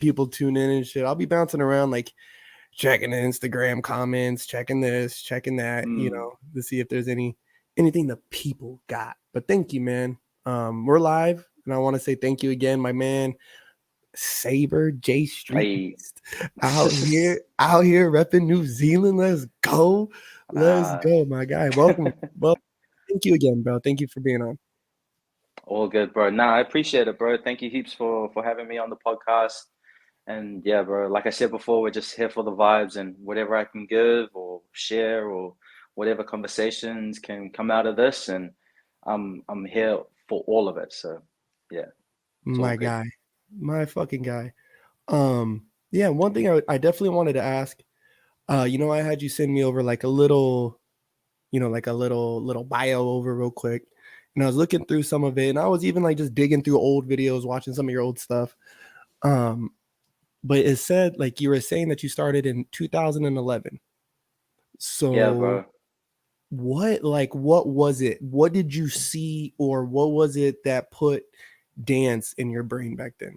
people tune in and shit, I'll be bouncing around like checking the Instagram comments, checking this, checking that, to see if there's anything the people got. But thank you, man. We're live, and I want to say thank you again, my man Saber J Street out here repping New Zealand. Let's go, my guy. Welcome. Well, thank you again, bro. Thank you for being on. All good, bro. Nah, I appreciate it, bro. Thank you heaps for having me on the podcast. And yeah, bro, like I said before, we're just here for the vibes and whatever I can give or share or whatever conversations can come out of this. And I'm here for all of it. So yeah, it's all My good. guy, my fucking guy. Yeah, one thing I definitely wanted to ask, I had you send me over like a little, like a little bio over real quick. And I was looking through some of it, and I was even like just digging through old videos, watching some of your old stuff. But it said like you were saying that you started in 2011. Yeah, So bro. what was it? What did you see, or what was it that put dance in your brain back then?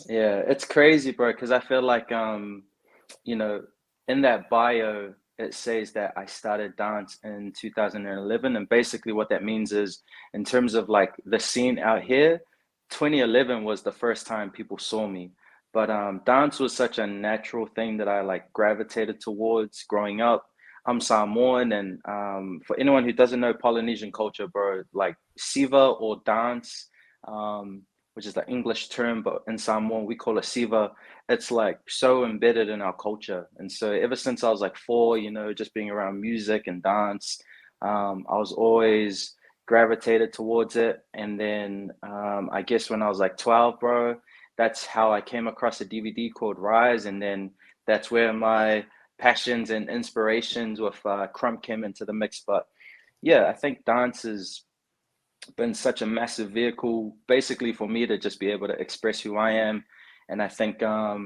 Yeah, it's crazy, bro, because I feel like you know, in that bio it says that I started dance in 2011, and basically what that means is in terms of like the scene out here, 2011 was the first time people saw me. But dance was such a natural thing that I like gravitated towards growing up. I'm Samoan, and for anyone who doesn't know Polynesian culture, bro, like siva or dance, um, which is the English term, but in Samoan we call it siva. It's like so embedded in our culture. And so ever since I was like 4, just being around music and dance, I was always gravitated towards it. And then I guess when I was like 12, bro, that's how I came across a DVD called Rise. And then that's where my passions and inspirations with Krump came into the mix. But yeah, I think dance has been such a massive vehicle basically for me to just be able to express who I am. And I think yeah,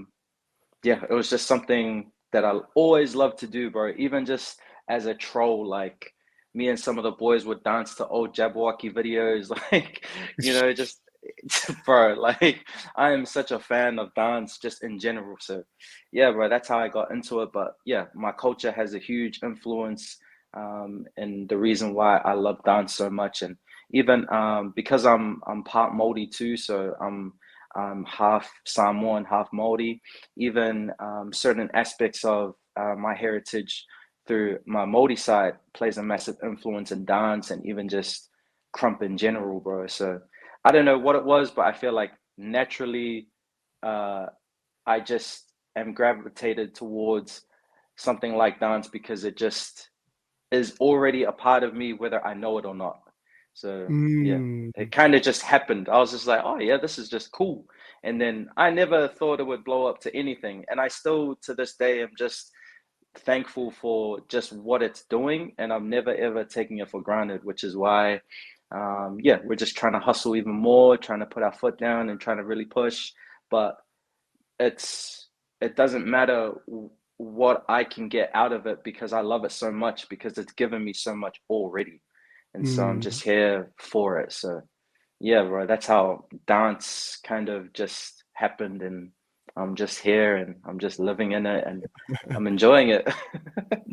it was just something that I always loved to do, bro. Even just as a troll, like me and some of the boys would dance to old Jabberwocky videos, like, just bro, like I am such a fan of dance just in general. So yeah, bro, that's how I got into it. But yeah, my culture has a huge influence and the reason why I love dance so much. And even because I'm part Māori too, so I'm half Samoan, half Māori. Even certain aspects of my heritage through my Māori side plays a massive influence in dance and even just Krump in general, bro. So I don't know what it was, but I feel like naturally uh, I just am gravitated towards something like dance because it just is already a part of me, whether I know it or not. So yeah, Mm. it kind of just happened. I was just like, oh yeah, this is just cool. And then I never thought it would blow up to anything. And I still to this day am just thankful for just what it's doing. And I'm never ever taking it for granted, which is why yeah, we're just trying to hustle even more, trying to put our foot down and trying to really push. But it's it doesn't matter what I can get out of it because I love it so much because it's given me so much already. And so I'm Mm. just here for it. So yeah, bro, that's how dance kind of just happened and I'm just here and I'm just living in it and I'm enjoying it.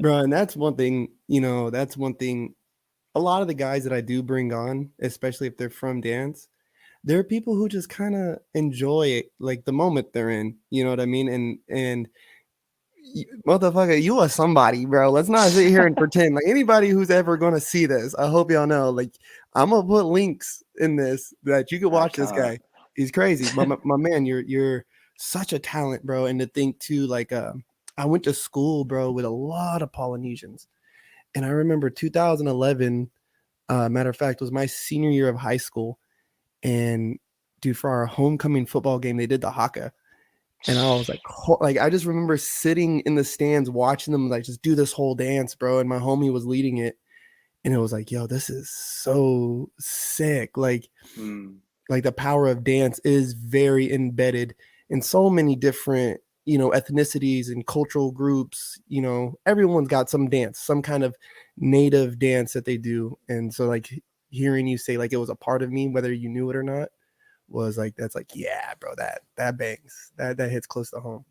Bro, and that's one thing, that's one thing. A lot of the guys that I do bring on, especially if they're from dance, there are people who just kind of enjoy it, like the moment they're in. You know what I mean? And motherfucker, you are somebody, bro. Let's not sit here and pretend. Like anybody who's ever gonna see this, I hope y'all know. Like I'm gonna put links in this that you can I watch this can't. guy. He's crazy, but my man, you're such a talent, bro. And to think too, like I went to school, bro, with a lot of Polynesians, and I remember 2011. Matter of fact, was my senior year of high school, and dude, for our homecoming football game, they did the haka. And I was like, I just remember sitting in the stands watching them like just do this whole dance, bro. And my homie was leading it, and it was like, yo, this is so sick. Mm, Like the power of dance is very embedded in so many different, ethnicities and cultural groups. Everyone's got some dance, some kind of native dance that they do. And so, like, hearing you say like it was a part of me, whether you knew it or not, was like, that's like, yeah, bro, that bangs. That hits close to home.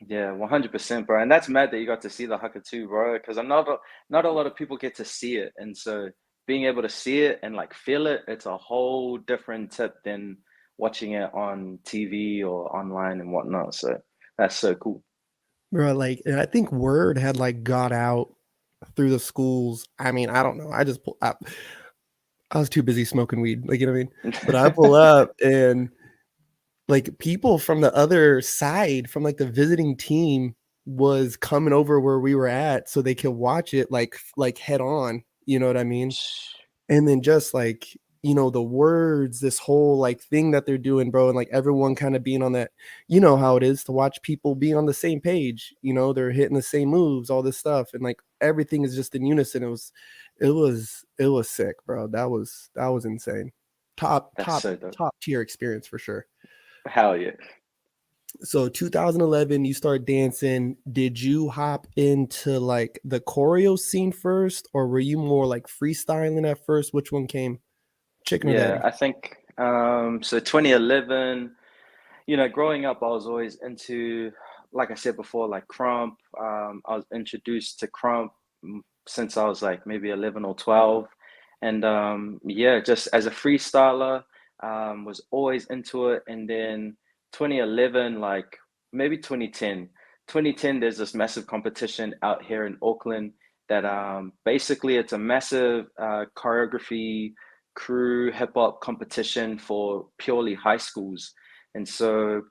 Yeah, 100%, bro. And that's mad that you got to see the haka too, bro. Because I'm not a lot of people get to see it, and so being able to see it and like feel it, it's a whole different tip than watching it on TV or online and whatnot. So that's so cool. Bro, like, and I think word had like got out through the schools. I mean, I don't know. I was too busy smoking weed, like, you know what I mean? But I pull up and like people from the other side, from like the visiting team, was coming over where we were at so they could watch it like head on. You know what I mean? And then just like, the words, this whole like thing that they're doing, bro, and like everyone kind of being on that, how it is to watch people be on the same page, they're hitting the same moves, all this stuff, and like everything is just in unison. It was sick, bro. That was insane. Top That's top so dope. top tier experience for sure. Hell yeah. So 2011, you start dancing. Did you hop into like the choreo scene first, or were you more like freestyling at first? Which one came? Chicken or the Yeah, egg? I think so 2011, growing up, I was always into, like I said before, like Krump. I was introduced to Krump since I was like maybe 11 or 12. And yeah, just as a freestyler, was always into it. And then 2011, like maybe 2010, there's this massive competition out here in Auckland that basically it's a massive choreography crew hip hop competition for purely high schools. And so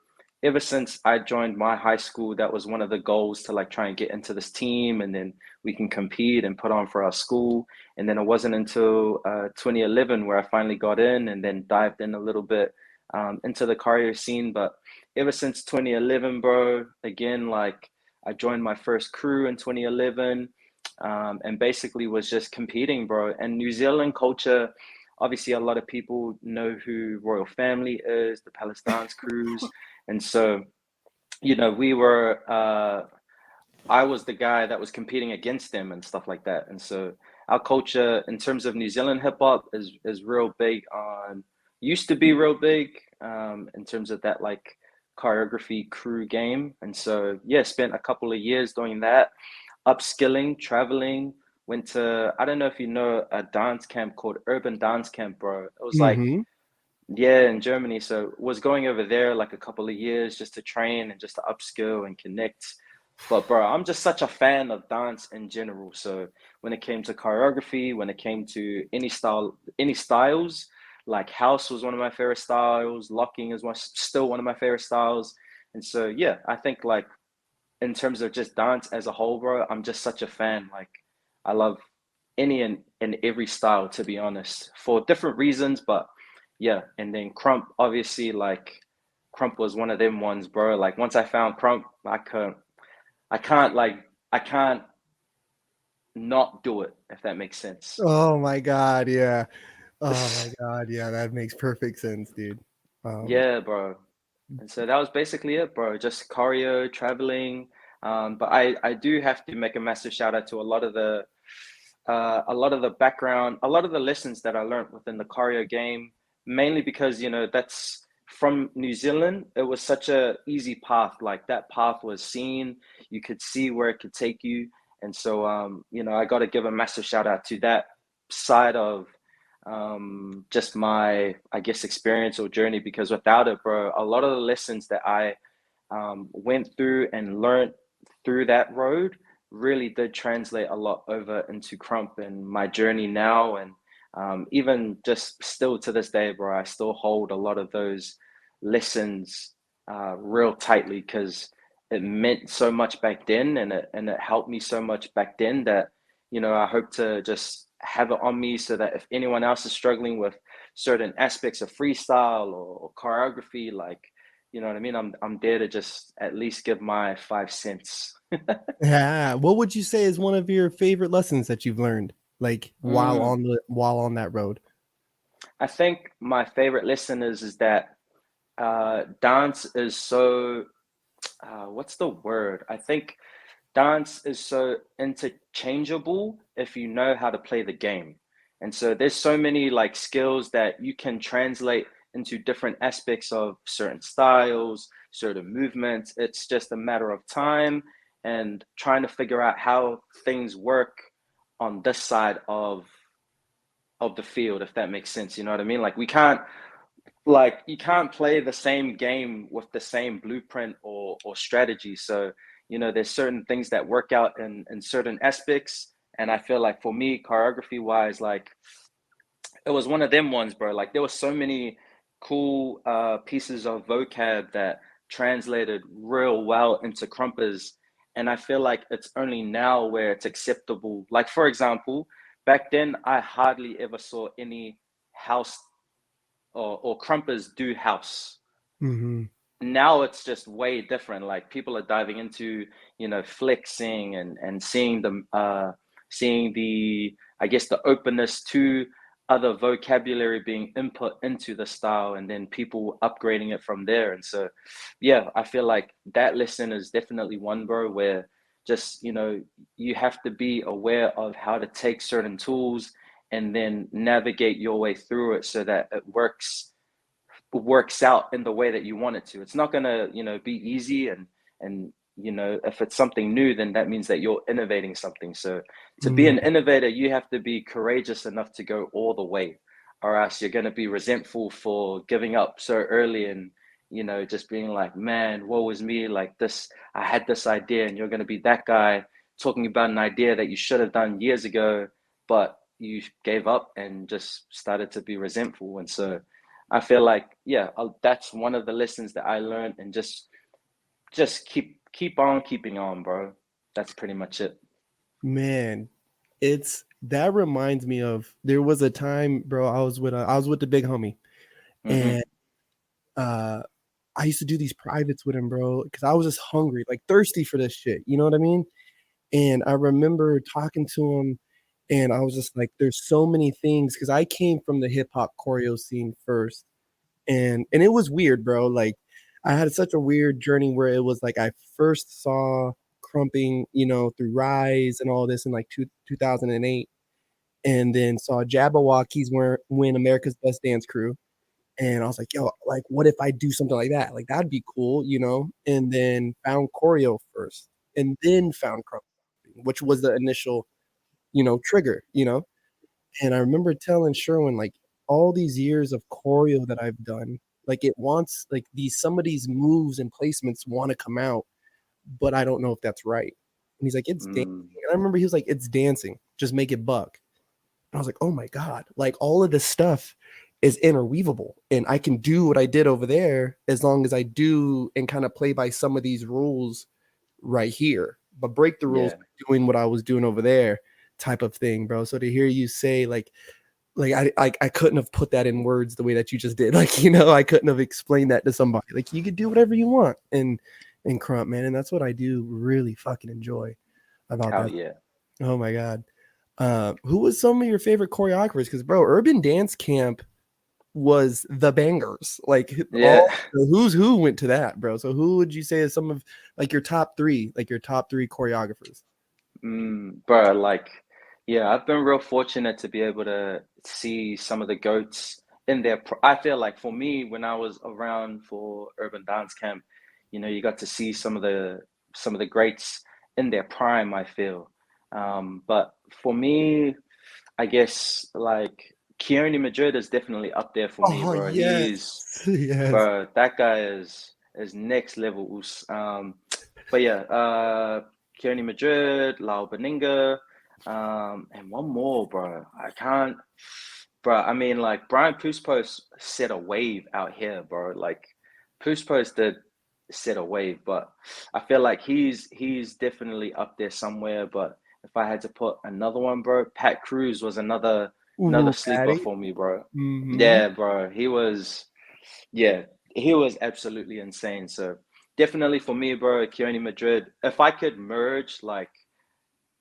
ever since I joined my high school, that was one of the goals to like try and get into this team and then we can compete and put on for our school. And then it wasn't until 2011 where I finally got in and then dived in a little bit into the choreo scene. But ever since 2011, bro, again, like I joined my first crew in 2011 and basically was just competing, bro. And New Zealand culture, obviously, a lot of people know who Royal Family is, the Palestine's crews. And so, we were, I was the guy that was competing against them and stuff like that. And so, our culture in terms of New Zealand hip hop is real big on, used to be real big in terms of that like choreography crew game. And so, yeah, spent a couple of years doing that, upskilling, traveling. Went to, I don't know if you know a dance camp called Urban Dance Camp, bro. It was like, Mm-hmm. yeah, in Germany. So was going over there like a couple of years just to train and just to upskill and connect. But bro, I'm just such a fan of dance in general. So when it came to choreography, when it came to any styles, like house was one of my favorite styles, locking is still one of my favorite styles. And so yeah, I think like in terms of just dance as a whole, bro, I'm just such a fan. Like I love any and every style, to be honest, for different reasons. But yeah, and then Krump, obviously, like Krump was one of them ones, bro. Like once I found Krump, I can't like, I can't not do it, if that makes sense. Oh my god, yeah. Oh my god, yeah. That makes perfect sense, dude. Um, Yeah, bro. And so that was basically it, bro. Just choreo, traveling. But I do have to make a massive shout out to a lot of the background, a lot of the lessons that I learned within the choreo game, mainly because that's from New Zealand. It was such a easy path. Like that path was seen. You could see where it could take you. And so I got to give a massive shout out to that side of just my, I guess, experience or journey, because without it, bro, a lot of the lessons that I went through and learned through that road really did translate a lot over into Krump and my journey now. And even just still to this day, bro, I still hold a lot of those lessons real tightly because it meant so much back then, and it helped me so much back then that I hope to just have it on me so that if anyone else is struggling with certain aspects of freestyle or choreography, like you know what I mean, I'm there to just at least give my 5 cents. yeah. What would you say is one of your favorite lessons that you've learned, like Mm, while on that road? I think my favorite lesson is that dance is so what's the word? I think dance is so interchangeable if you know how to play the game. And so there's so many like skills that you can translate into different aspects of certain styles, certain movements. It's just a matter of time and trying to figure out how things work on this side of the field, if that makes sense. You know what I mean? Like we can't like you can't play the same game with the same blueprint or strategy. So, there's certain things that work out in certain aspects. And I feel like for me, choreography wise, like it was one of them ones, bro. Like there were so many cool pieces of vocab that translated real well into Krumpers. And I feel like it's only now where it's acceptable. Like for example, back then I hardly ever saw any house or Krumpers do house. Mm-hmm. Now it's just way different. Like people are diving into, flexing and seeing the, I guess, the openness to other vocabulary being input into the style, and then people upgrading it from there. And so yeah, I feel like that lesson is definitely one, bro, where just, you have to be aware of how to take certain tools and then navigate your way through it so that it works out in the way that you want it to. It's not gonna, be easy, and if it's something new, then that means that you're innovating something. So to be an innovator, you have to be courageous enough to go all the way, or else you're gonna be resentful for giving up so early and just being like, man, woe is me, like this, I had this idea, and you're gonna be that guy talking about an idea that you should have done years ago, but you gave up and just started to be resentful. And so I feel like, yeah, that's one of the lessons that I learned, and just keep on keeping on, bro. That's pretty much it. Man, it's that reminds me of there was a time, bro. I was with the big homie, Mm-hmm. and uh, I used to do these privates with him, bro, because I was just hungry, like thirsty for this shit. You know what I mean? And I remember talking to him, and I was just like, "There's so many things," because I came from the hip hop choreo scene first, and it was weird, bro. Like I had such a weird journey where it was like I first saw crumping, through Rise and all this in like 2008, and then saw Jabberwockies win America's Best Dance Crew. And I was like, yo, like, what if I do something like that? Like, that'd be cool. And then found choreo first, and then found crumping, which was the initial, trigger. And I remember telling Sherwin, like, all these years of choreo that I've done, like, it wants, like, some of these moves and placements want to come out, but I don't know if that's right. And he's like, it's dancing. Mm, And I remember he was like, it's dancing. Just make it buck. And I was like, oh my God, like, all of this stuff is interweavable. And I can do what I did over there as long as I do and kind of play by some of these rules right here, but break the rules yeah, by doing what I was doing over there type of thing, bro. So to hear you say like I couldn't have put that in words the way that you just did. Like, I couldn't have explained that to somebody. Like you could do whatever you want in Krump, man. And that's what I do really fucking enjoy about hell that. yeah, Oh my God. Who was some of your favorite choreographers? Because bro, Urban Dance Camp was the bangers. Like yeah. all who's who went to that, bro. So who would you say is some of like your top three choreographers? Bro, like, yeah, I've been real fortunate to be able to see some of the goats in their. I feel like for me, when I was around for Urban Dance Camp, you got to see some of the greats in their prime. I feel, but for me, I guess like Keone Madrid is definitely up there for me, Oh bro. yes, He's yes. Bro, that guy is next level. But yeah, Keone Madrid, Lau Beninga, and one more, bro. I can't, bro. I mean, like Brian Puspos set a wave out here, bro. Like Puspos did set a wave, but I feel like he's definitely up there somewhere. But if I had to put another one, bro, Pat Cruz was another Ooh, sleeper Patty. for me, bro. Mm-hmm. Yeah, bro. Yeah, he was absolutely insane. So definitely for me, bro, Keone Madrid. If I could merge like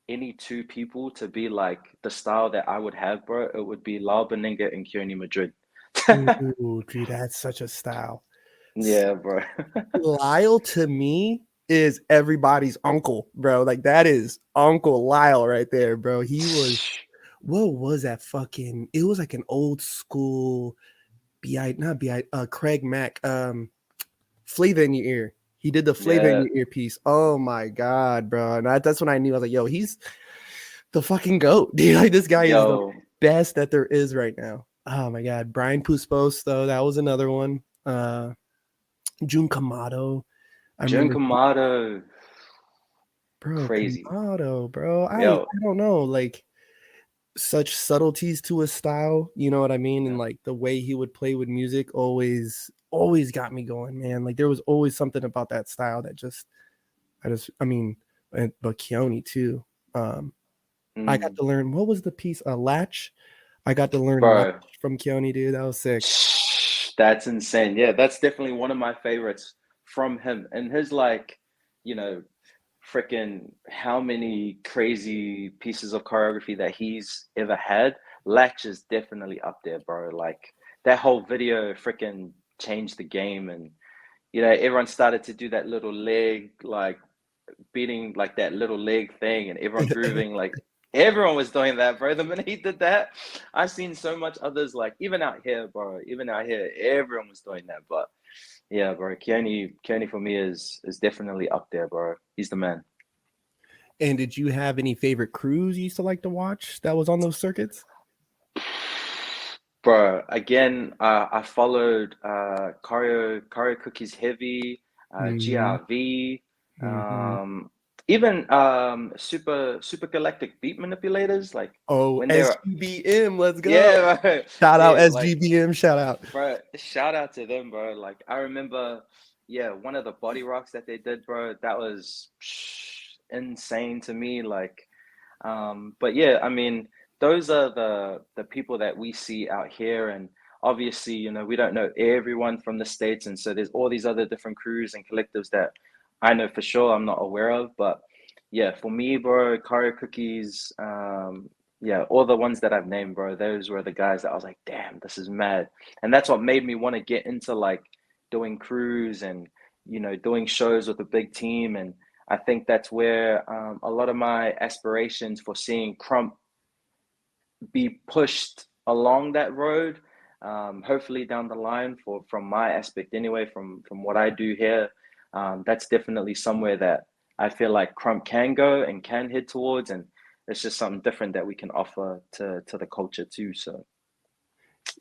any two people to be like the style that I would have, bro, it would be Lau Beninga and Keone Madrid. Ooh, dude, that's such a style. Yeah, bro. Lyle to me is everybody's uncle, bro. Like that is Uncle Lyle right there, bro. He was what was that fucking it was like an old school not Bi, Craig Mack, Flavor in Your Ear. He did the Flavor in Yeah, Your Ear piece. Oh my god, bro! And that's when I knew. I was like, yo, he's the fucking goat, dude. Like this guy is the yo, best that there is right now. Oh my god, Brian Puspos though, that was another one. Jun Kamado. I Jun remember, Kamado, bro, crazy. Kamado, bro. I Yo, don't know, like such subtleties to his style, you know what I mean? And yeah, like the way he would play with music always got me going, man. Like there was always something about that style that I mean, but Keone too. Um, I got mm, to learn what was the piece? Latch. I got to learn Latch bro, from Keone, dude. That was sick. that's insane. Yeah, that's definitely one of my favorites from him. And his like, you know, freaking how many crazy pieces of choreography that he's ever had. Latch is definitely up there, bro. Like that whole video freaking changed the game, and everyone started to do that little leg like beating like that little leg thing, and everyone grooving like everyone was doing that, bro. The minute he did that, I've seen so much others like even out here, bro. Even out here, everyone was doing that. But yeah, bro, Keone for me is definitely up there, bro. He's the man. And did you have any favorite crews you used to like to watch that was on those circuits? Bro, again, I followed Choreo Cookies Heavy, Mm-hmm. GRV, Mm-hmm. even Super Galactic Beat Manipulators. Like Oh, when they were, SGBM, let's go. yeah, bro, Shout out dude, like, SGBM, shout out. bro, shout out to them, bro. Like I remember, yeah, one of the body rocks that they did, bro. That was insane to me. Like but yeah, I mean, those are the people that we see out here, and obviously, we don't know everyone from the States, and so there's all these other different crews and collectives that I know for sure I'm not aware of. But yeah, for me, bro, Choreo Cookies, yeah, all the ones that I've named, bro, those were the guys that I was like, damn, this is mad, and that's what made me want to get into like doing crews and doing shows with a big team. And I think that's where a lot of my aspirations for seeing Krump be pushed along that road, hopefully down the line from my aspect anyway, from what I do here, that's definitely somewhere that I feel like Krump can go and can head towards, and it's just something different that we can offer to the culture too. So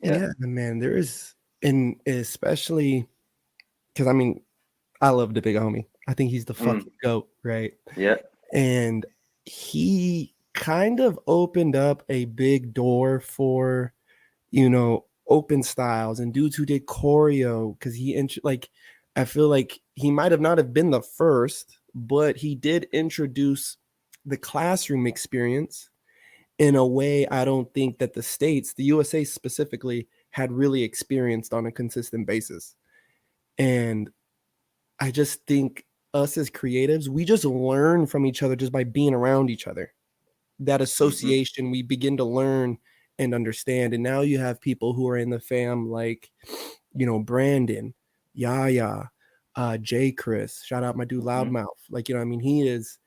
yeah. Yeah, man, there is, and especially because I mean, I love the big homie. I think he's the Mm, fucking goat, right? yeah. And he kind of opened up a big door for, open styles and dudes who did choreo because like, I feel like he might have not have been the first, but he did introduce the classroom experience in a way I don't think that the USA specifically, had really experienced on a consistent basis. And I just think us as creatives, we just learn from each other just by being around each other. That Hmm. association, we begin to learn and understand. And now you have people who are in the fam like, Brandon, Yaya, Jay Chris, shout out my dude Hmm. Loudmouth. Like, I mean, he is,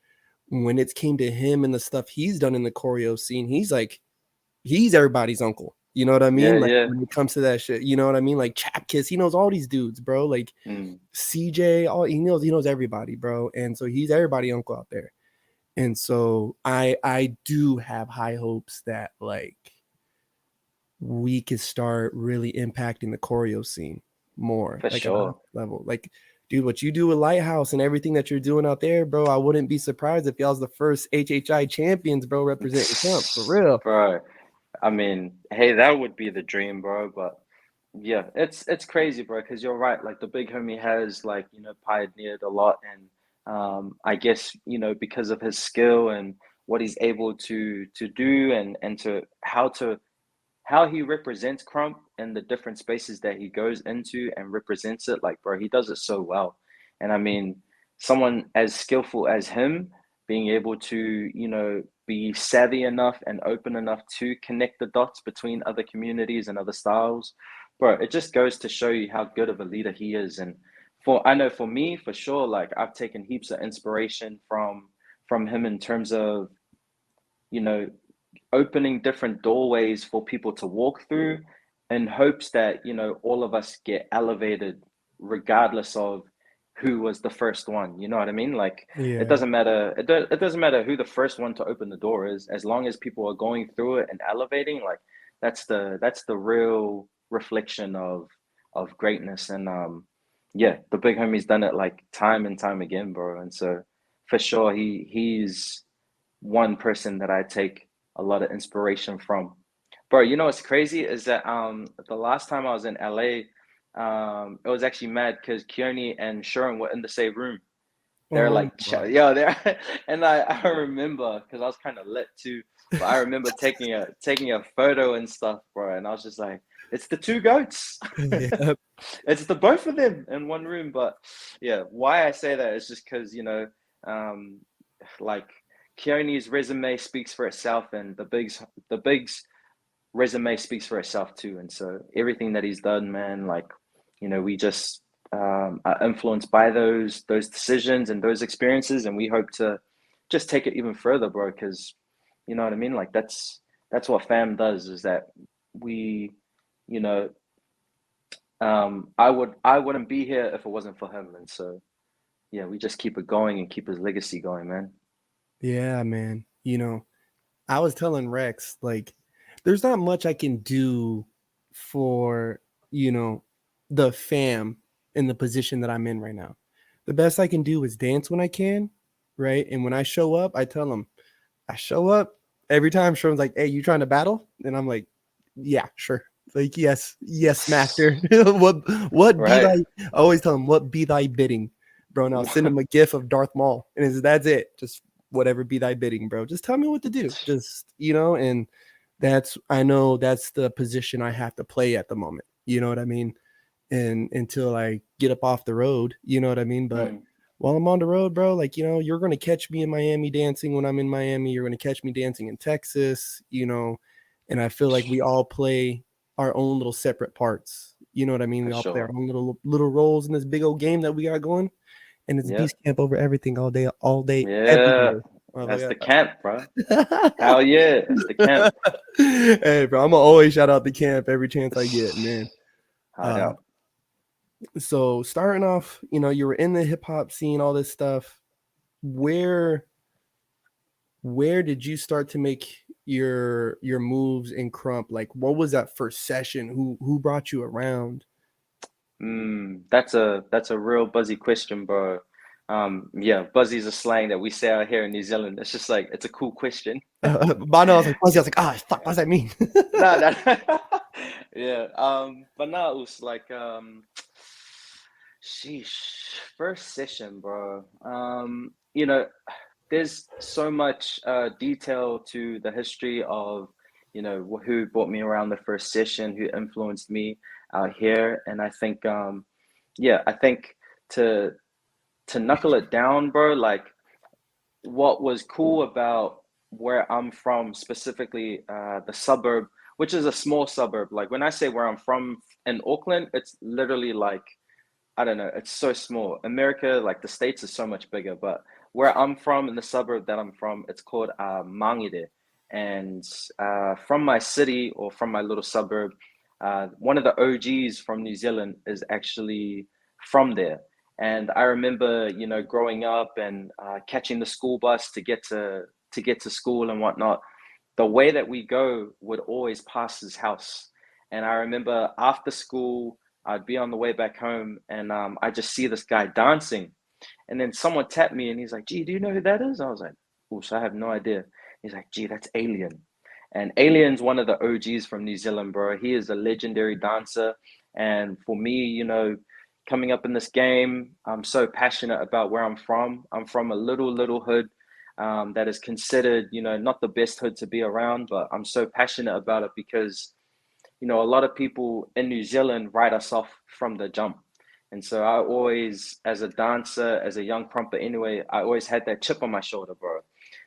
when it came to him and the stuff he's done in the choreo scene, he's everybody's uncle. You know what I Yeah, mean? Like yeah. when it comes to that shit, you know what I mean? Like Chap Kiss, he knows all these dudes, bro. Like Mm, CJ, all he knows everybody, bro. And so he's everybody uncle out there. And so I do have high hopes that like we could start really impacting the choreo scene more, for like at a high sure. level. Like, dude, what you do with Lighthouse and everything that you're doing out there, bro, I wouldn't be surprised if y'all's the first HHI champions, bro, representing Trump for real. Bro, I mean, hey, that would be the dream, bro. But yeah, it's crazy, bro. Because you're right. Like the big homie has like pioneered a lot, and I guess because of his skill and what he's able to do, and how he represents Crump in the different spaces that he goes into and represents it. Like, bro, he does it so well. And I mean, someone as skillful as him being able to, be savvy enough and open enough to connect the dots between other communities and other styles, bro, it just goes to show you how good of a leader he is. And I know for me, for sure, like I've taken heaps of inspiration from him in terms of, you know, opening different doorways for people to walk through, in hopes that, you know, all of us get elevated regardless of who was the first one. You know what I mean? Like it Yeah. doesn't matter. It doesn't matter who the first one to open the door is, as long as people are going through it and elevating. Like that's the real reflection of greatness. And yeah, the big homie's done it like time and time again, bro. And so for sure, he's one person that I take a lot of inspiration from. Bro, you know what's crazy is that the last time I was in LA, it was actually mad because Keone and Sharon were in the same room. They're Oh like, my. yo, they're and I remember because I was kind of lit too, but I remember taking a photo and stuff, bro, and I was just like, it's the two goats. Yeah. It's the both of them in one room. But yeah, why I say that is just because, you know, um, like Keone's resume speaks for itself, and the Big's resume speaks for itself too. And so everything that he's done, man, like, you know, we just are influenced by those decisions and those experiences, and we hope to just take it even further, bro. Because you know what I mean. Like that's what fam does. Is that we, you know, I wouldn't be here if it wasn't for him. And so yeah, we just keep it going and keep his legacy going, man. Yeah, man. I was telling Rex, like, there's not much I can do for, you know, the fam in the position that I'm in right now. The best I can do is dance when I can, right? And when I show up, I tell them, I show up every time. Sherman's like, "Hey, you trying to battle?" And I'm like, "Yeah, sure." Like, yes, yes, master. what be Right. thy? I always tell him, "What be thy bidding, bro?" Now send him a gif of Darth Maul, and that's it. Just whatever be thy bidding, bro. Just tell me what to do. Just and that's I know that's the position I have to play at the moment. You know what I mean? And until I get up off the road, you know what I mean? But Mm, while I'm on the road, bro, like, you're going to catch me in Miami dancing when I'm in Miami. You're going to catch me dancing in Texas, and I feel like we all play our own little separate parts. You know what I mean? for We all play our sure. own little roles in this big old game that we got going. And it's Yeah. beast camp over everything all day, every Yeah. day. That's the Motherfucker. camp, bro. Hell yeah. That's the camp. Hey, bro, I'm gonna always shout out the camp every chance I get, man. Hard Uh, out. so starting off, you were in the hip hop scene, all this stuff. Where where did you start to make your moves in Krump? Like, what was that first session? Who brought you around? That's a real buzzy question, bro. Yeah, buzzy's a slang that we say out here in New Zealand. It's just like it's a cool question. But no, I was like, Fuzzy, I was like, fuck, what does that mean? No, no. Yeah. But no, it was like sheesh, first session, bro. You know, there's so much detail to the history of, you know, who brought me around the first session, who influenced me out here, and I think, yeah, I think to knuckle it down, bro, like what was cool about where I'm from, specifically the suburb, which is a small suburb. Like when I say where I'm from in Auckland, it's literally like I don't know, it's so small. America, like the States, is so much bigger. But where I'm from, in the suburb that I'm from, it's called Mangere. And from my city or from my little suburb, one of the OGs from New Zealand is actually from there. And I remember, you know, growing up and catching the school bus to get to school and whatnot. The way that we go would always pass his house. And I remember after school, I'd be on the way back home and I just see this guy dancing. And then someone tapped me and he's like, "Gee, do you know who that is?" I was like, "Oh, so I have no idea." He's like, "Gee, that's Alien." And Alien's one of the OGs from New Zealand, bro. He is a legendary dancer. And for me, you know, coming up in this game, I'm so passionate about where I'm from. I'm from a little hood that is considered, you know, not the best hood to be around, but I'm so passionate about it because you know, a lot of people in New Zealand write us off from the jump. And so I always, as a dancer, as a young crumper anyway, I always had that chip on my shoulder, bro.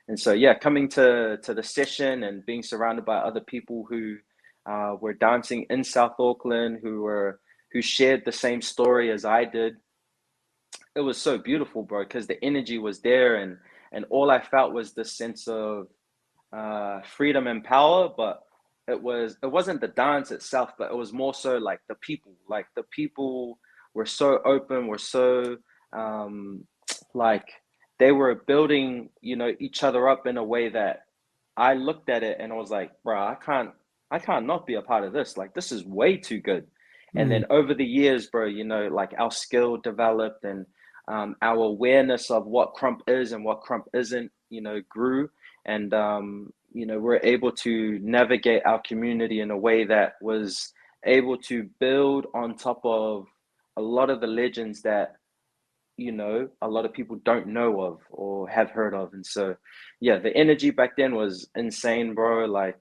And so yeah, coming to the session and being surrounded by other people who were dancing in South Auckland, who shared the same story as I did, it was so beautiful, bro, because the energy was there and all I felt was this sense of freedom and power, but it wasn't the dance itself, but it was more so like the people. Like the people were so open, were so um, like they were building, each other up in a way that I looked at it and I was like, bro, I can't not be a part of this. Like this is way too good. And Mm, then over the years, bro, like our skill developed and our awareness of what Krump is and what Krump isn't, grew. And, we're able to navigate our community in a way that was able to build on top of a lot of the legends that a lot of people don't know of or have heard of. And so, yeah, the energy back then was insane, bro. Like,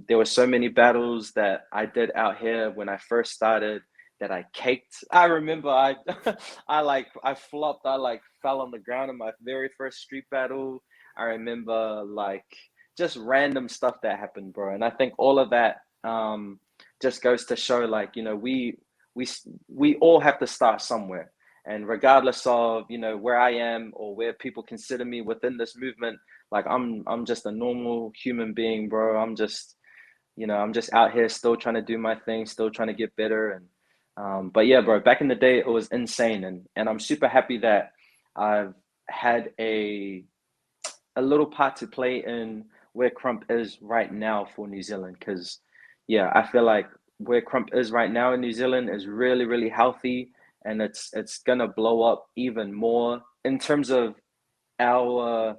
there were so many battles that I did out here when I first started that I caked. I remember I flopped. I like fell on the ground in my very first street battle. I remember like just random stuff that happened, bro. And I think all of that just goes to show like, we we all have to start somewhere, and regardless of where I am or where people consider me within this movement, like I'm just a normal human being, bro. I'm just out here still trying to do my thing, still trying to get better. And but yeah, bro, back in the day it was insane, and I'm super happy that I've had a little part to play in where Krump is right now for New Zealand. Because, yeah, I feel like where Krump is right now in New Zealand is really, really healthy, and it's gonna blow up even more in terms of our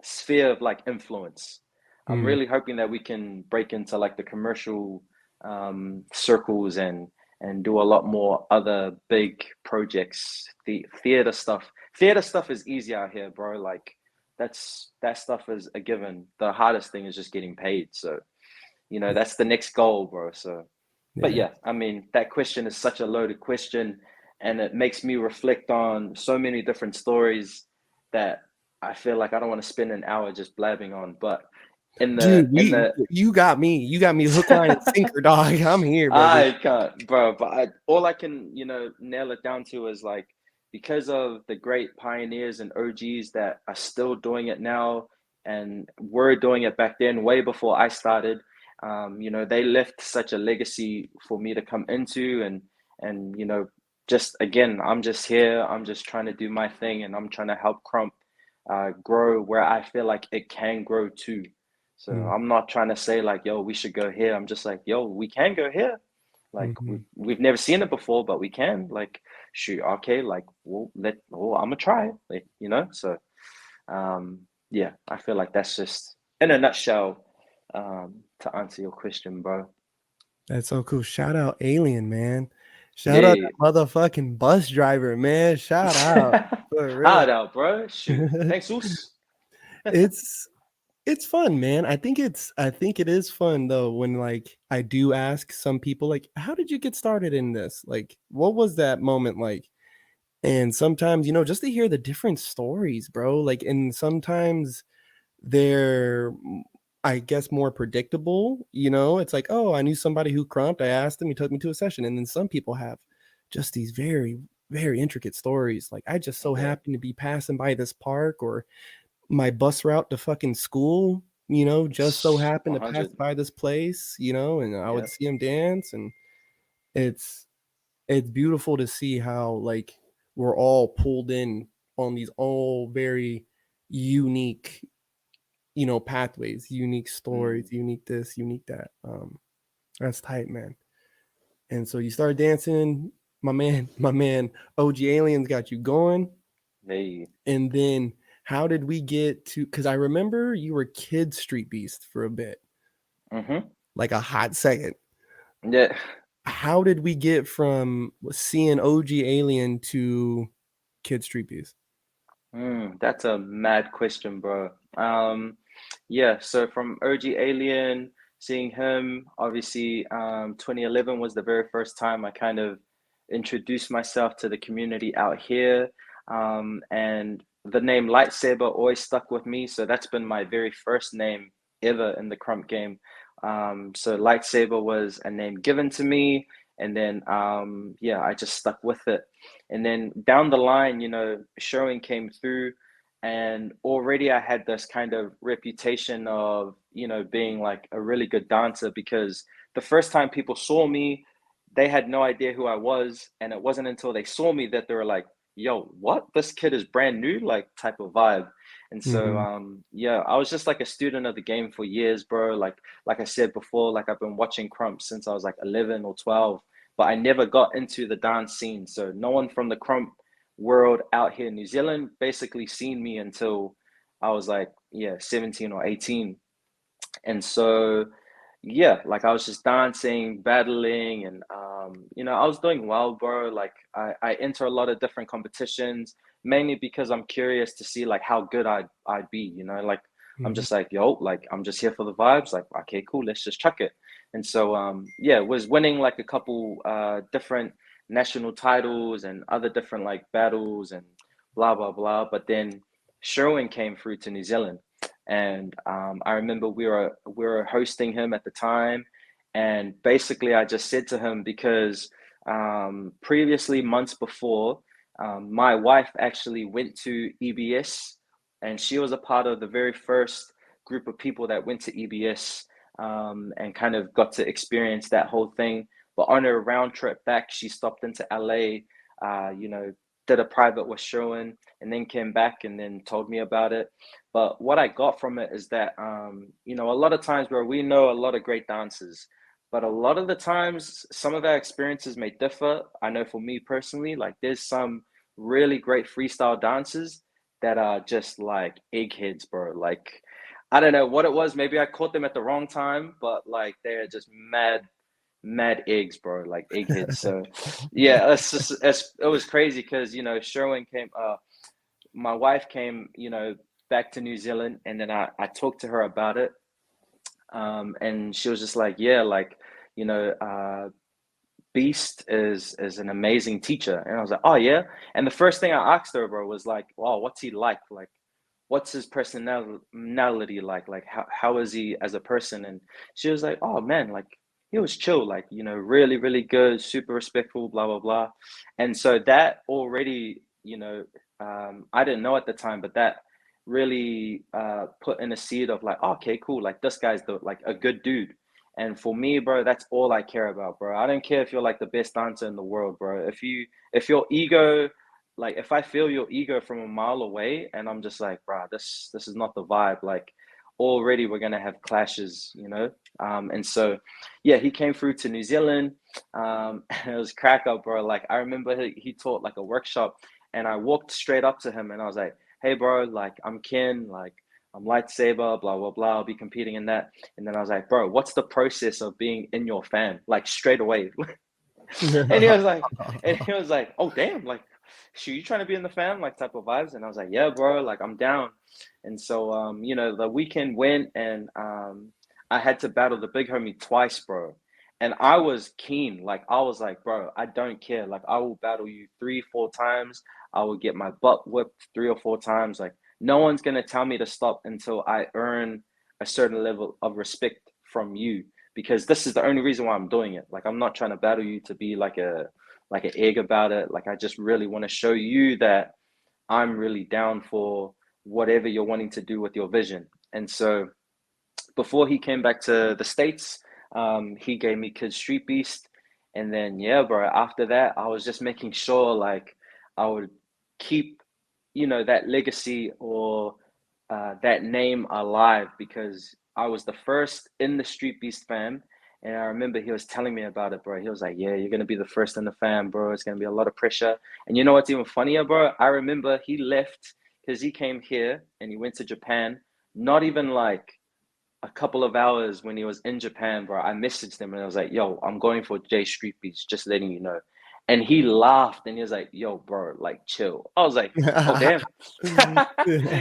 sphere of like influence. I'm mm, really hoping that we can break into like the commercial circles and do a lot more other big projects. The theater stuff. Theater stuff is easy out here, bro. Like that stuff is a given. The hardest thing is just getting paid. So, yeah, that's the next goal, bro. So, but yeah. yeah, I mean, that question is such a loaded question, and it makes me reflect on so many different stories that I feel like I don't want to spend an hour just blabbing on. But in the Dude, in we the you got me hook, line, and sinker, dog. I'm here, baby. I can't, bro. But all I can, nail it down to is like because of the great pioneers and OGs that are still doing it now and were doing it back then, way before I started. They left such a legacy for me to come into, and just again, I'm just here. I'm just trying to do my thing, and I'm trying to help Crump grow where I feel like it can grow too. So Mm, I'm not trying to say like, yo, we should go here. I'm just like, yo, we can go here. Like mhm. we've never seen it before, but we can. Like, shoot, okay, like I'm gonna try. Like, So yeah, I feel like that's just in a nutshell, to answer your question, bro. That's so cool. Shout out Alien, man. Shout out Yeah. that motherfucking bus driver, man. Shout out for real. Hard out, bro. Shoot. Thanks, Us. It's it's fun, man. I think it is fun though when like I do ask some people like, "How did you get started in this? Like, what was that moment like?" And sometimes, just to hear the different stories, bro, like, and sometimes they're, I guess, more predictable, It's like, "Oh, I knew somebody who crumped. I asked him, he took me to a session." And then some people have just these very, very intricate stories. Like, I just so Yeah. happened to be passing by this park, or my bus route to fucking school, just so happened to pass 100. by this place, and I would Yeah. see him dance. And it's it's beautiful to see how like we're all pulled in on these all very unique, pathways, unique stories, Mm. unique this, unique that. That's tight, man. And so you started dancing, my man OG Aliens got you going. Hey. And then how did we get to, because I remember you were Kid Street Beast for a bit, Mm-hmm. like a hot second. Yeah. How did we get from seeing OG Alien to Kid Street Beast? That's a mad question, bro. Yeah, so from OG Alien, seeing him, obviously, 2011 was the very first time I kind of introduced myself to the community out here. And the name Lightsaber always stuck with me. So that's been my very first name ever in the Crump game. So Lightsaber was a name given to me. And then, yeah, I just stuck with it. And then down the line, showing came through. And already I had this kind of reputation of, being like a really good dancer, because the first time people saw me, they had no idea who I was. And it wasn't until they saw me that they were like, yo, what? This kid is brand new, like type of vibe. And so, Mhm. yeah, I was just like a student of the game for years, bro. Like I said before, like I've been watching Krump since I was like 11 or 12, but I never got into the dance scene. So no one from the Krump world out here in New Zealand basically seen me until I was like, yeah, 17 or 18. And so, yeah, like I was just dancing, battling, and I was doing well, bro. Like I enter a lot of different competitions, mainly because I'm curious to see like how good I'd be, like I'm Mhm. just like, yo, like I'm just here for the vibes, like, okay, cool, let's just chuck it. And so yeah, was winning like a couple different national titles and other different like battles and blah blah blah. But then Sherwin came through to New Zealand, and I remember we were hosting him at the time, and basically I just said to him, because previously, months before, my wife actually went to EBS, and she was a part of the very first group of people that went to EBS, and kind of got to experience that whole thing. But on her round trip back, she stopped into LA, did a private with Sherwin, and then came back and then told me about it. But what I got from it is that, a lot of times where we know a lot of great dancers, but a lot of the times some of our experiences may differ. I know for me personally, like there's some really great freestyle dancers that are just like eggheads, bro. Like, I don't know what it was. Maybe I caught them at the wrong time, but like they're just mad, mad eggs, bro. Like eggheads. So yeah, it was crazy because Sherwin came. My wife came, back to New Zealand, and then I talked to her about it. And she was just like, yeah, like, you know, uh, Beast is an amazing teacher. And I was like, oh yeah. And the first thing I asked her, bro, was like, wow, what's he like? Like, what's his personality like? Like, how is he as a person? And she was like, oh man, like he was chill, like, really, really good, super respectful, blah, blah, blah. And so that already, I didn't know at the time, but that really put in a seed of like, oh, okay, cool. Like this guy's like a good dude. And for me, bro, that's all I care about, bro. I don't care if you're like the best dancer in the world, bro. If your ego, like if I feel your ego from a mile away and I'm just like, bro, this is not the vibe, like already we're gonna have clashes. And so yeah, he came through to New Zealand. And it was crack up, bro. Like I remember he taught like a workshop, and I walked straight up to him and I was like, hey bro, like I'm Ken, like I'm lightsaber, blah blah blah, I'll be competing in that. And then I was like, bro, what's the process of being in your fam? Like straight away. and he was like, oh damn, like, shoot, you trying to be in the fam, like type of vibes. And I was like, yeah, bro, like I'm down. And so, the weekend went, and I had to battle the big homie twice, bro. And I was keen, like I was like, bro, I don't care, like I will battle you 3 4 times. I will get my butt whipped 3 or 4 times. Like no one's gonna tell me to stop until I earn a certain level of respect from you, because this is the only reason why I'm doing it. Like I'm not trying to battle you to be like an egg about it. Like I just really want to show you that I'm really down for whatever you're wanting to do with your vision. And so before he came back to the States, he gave me Kid Street Beast. And then yeah, bro, after that, I was just making sure like I would keep, that legacy or that name alive, because I was the first in the Street Beast fam. And I remember he was telling me about it, bro. He was like, yeah, you're going to be the first in the fam, bro. It's going to be a lot of pressure. And you know what's even funnier, bro? I remember he left because he came here and he went to Japan. Not even like a couple of hours when he was in Japan, bro, I messaged him and I was like, yo, I'm going for J Street Beats, just letting you know. And he laughed and he was like, yo, bro, like chill. I was like, oh damn.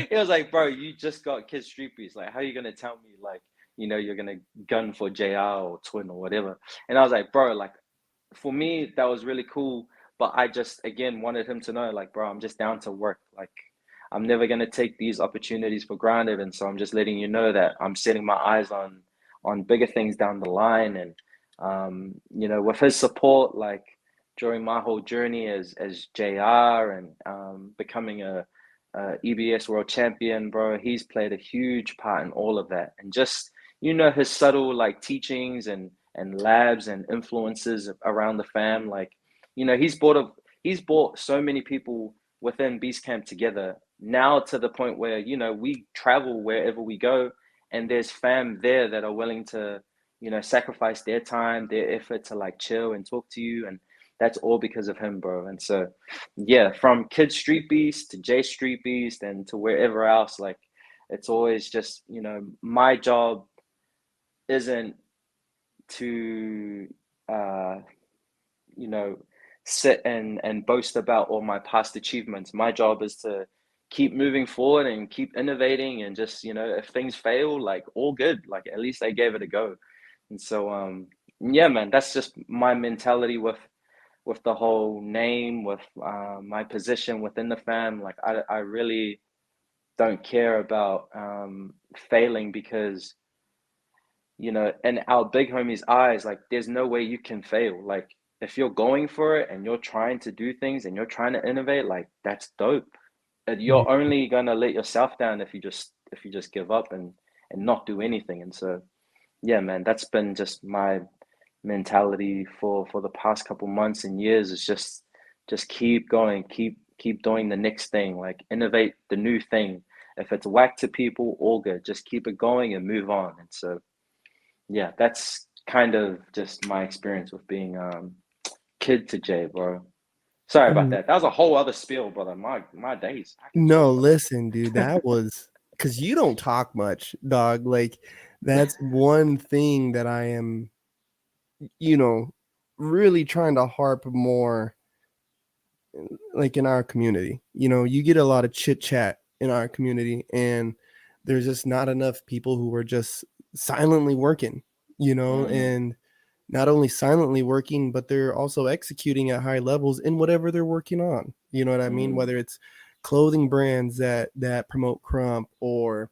He was like, bro, you just got Kid Street Beats. Like, how are you gonna tell me like, you're gonna gun for JR or Twin or whatever? And I was like, bro, like for me, that was really cool. But I just again wanted him to know, like, bro, I'm just down to work. Like, I'm never gonna take these opportunities for granted. And so I'm just letting you know that I'm setting my eyes on bigger things down the line. And with his support, like during my whole journey as JR and becoming EBS world champion, bro. He's played a huge part in all of that, and just his subtle like teachings and labs and influences around the fam. Like he's brought so many people within Beast Camp together now to the point where we travel wherever we go, and there's fam there that are willing to sacrifice their time, their effort to like chill and talk to you, and that's all because of him, bro. And so yeah, from Kid Street Beast to J Street Beast and to wherever else, like it's always just, my job isn't to uh, you know, sit and boast about all my past achievements. My job is to keep moving forward and keep innovating and just, if things fail, like all good. Like at least I gave it a go. And so yeah, man, that's just my mentality with the whole name, with my position within the fam. Like I really don't care about failing because in our big homie's eyes, like there's no way you can fail. Like if you're going for it and you're trying to do things and you're trying to innovate, like that's dope. And Mhm. you're only gonna let yourself down if you just give up and not do anything. And so yeah, man, that's been just my mentality for the past couple months and years is just keep going, keep doing the next thing, like innovate the new thing. If it's whack to people, all good. Just keep it going and move on. And so yeah, that's kind of just my experience with being kid to Jay, bro. Sorry about Mm, that. That was a whole other spiel, brother. My days. I can no, chill, brother. listen, dude, that was because you don't talk much, dog. Like that's one thing that I am, you know, really trying to harp more like in our community. You get a lot of chit chat in our community, and there's just not enough people who are just silently working, Mm, and not only silently working, but they're also executing at high levels in whatever they're working on. You know what I mean? mm, Whether it's clothing brands that promote Krump, or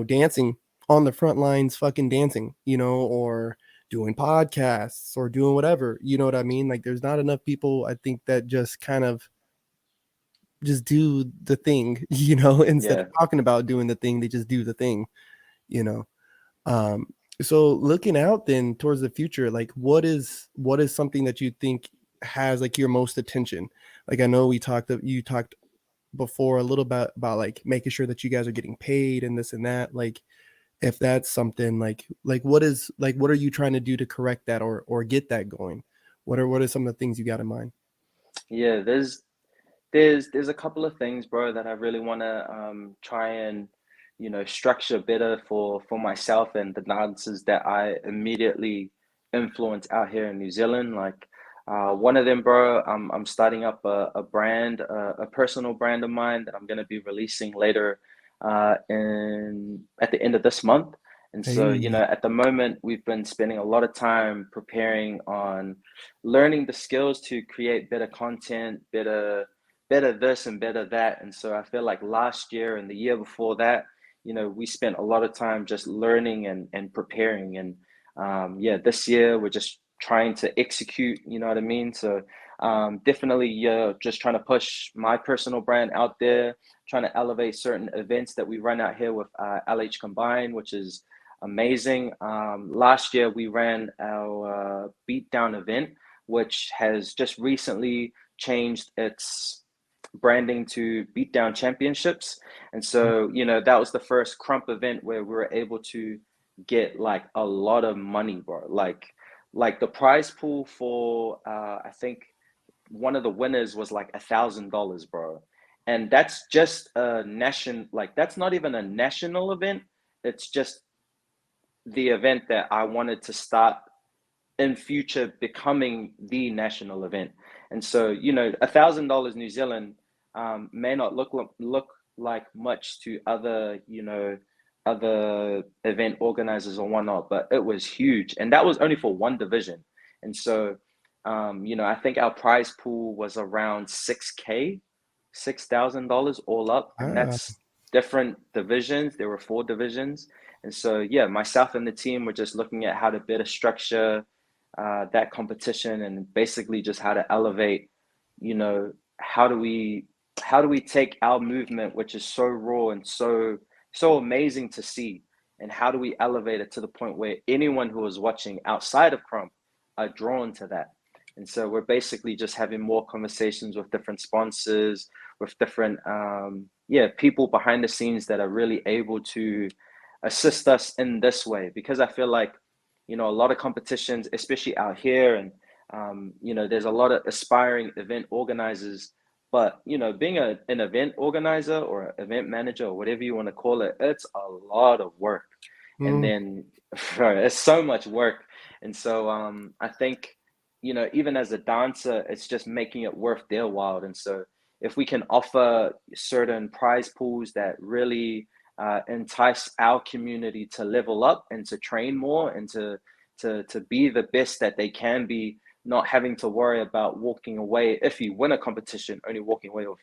dancing on the front lines, fucking dancing, or doing podcasts or doing whatever. You know what I mean? Like there's not enough people, I think, that just kind of just do the thing, instead of yeah. talking about doing the thing, they just do the thing, you know. Um, so looking out then towards the future, like what is something that you think has like your most attention? Like I know you talked before a little bit about like making sure that you guys are getting paid and this and that. Like if that's something like what are you trying to do to correct that or get that going? What are some of the things you got in mind? Yeah, there's a couple of things, bro, that I really want to try and structure better for myself and the dancers that I immediately influence out here in New Zealand. Like one of them, bro, I'm starting up a brand, a personal brand of mine that I'm gonna be releasing later in at the end of this month. And so, Hey. at the moment, we've been spending a lot of time preparing on learning the skills to create better content, better this and better that. And so I feel like last year and the year before that, we spent a lot of time just learning and preparing. And yeah, this year we're just trying to execute, you know what I mean? So definitely, yeah, just trying to push my personal brand out there, trying to elevate certain events that we run out here with LH Combine, which is amazing. Last year we ran our beatdown event, which has just recently changed its branding to Beatdown Championships. And so, that was the first Krump event where we were able to get like a lot of money, bro. Like the prize pool for I think one of the winners was like $1,000, bro. And that's just a nation, like that's not even a national event. It's just the event that I wanted to start in future becoming the national event. And so, $1,000 New Zealand may not look like much to other, other event organizers or whatnot, but it was huge, and that was only for one division. And so, I think our prize pool was around 6K, $6,000 all up, and Ah, that's different divisions. There were four divisions, and so yeah, myself and the team were just looking at how to better structure that competition and basically just how to elevate, how do we how do we take our movement, which is so raw and so amazing to see, and how do we elevate it to the point where anyone who is watching outside of Krump are drawn to that? And so we're basically just having more conversations with different sponsors, with different people behind the scenes that are really able to assist us in this way. Because I feel like, a lot of competitions, especially out here, and there's a lot of aspiring event organizers, but being an event organizer or an event manager or whatever you want to call it, it's a lot of work. And Mm. then it's so much work. And so I think, even as a dancer, it's just making it worth their while. And so if we can offer certain prize pools that really entice our community to level up and to train more and to be the best that they can be, not having to worry about walking away, if you win a competition, only walking away with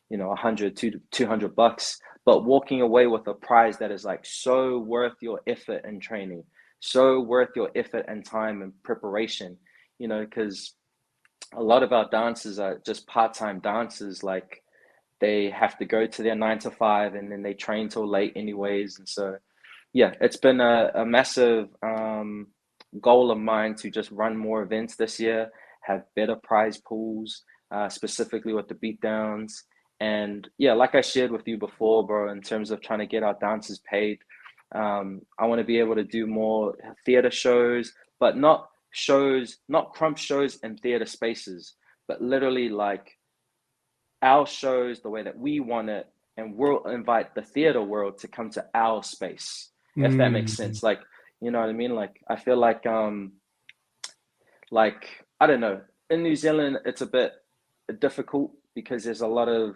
100 to 200 bucks, but walking away with a prize that is like so worth your effort and training, so worth your effort and time and preparation, because a lot of our dancers are just part-time dancers. Like, they have to go to their 9 to 5 and then they train till late anyways. And so yeah, it's been a massive goal of mine to just run more events this year, have better prize pools, specifically with the beatdowns. And yeah, like I shared with you before, bro, in terms of trying to get our dancers paid, I want to be able to do more theater shows, but not Krump shows in theater spaces, but literally like our shows the way that we want it, and we'll invite the theater world to come to our space, if that makes Mm. sense. Like, you know what I mean? Like, I feel like I don't know, in New Zealand it's a bit difficult because there's a lot of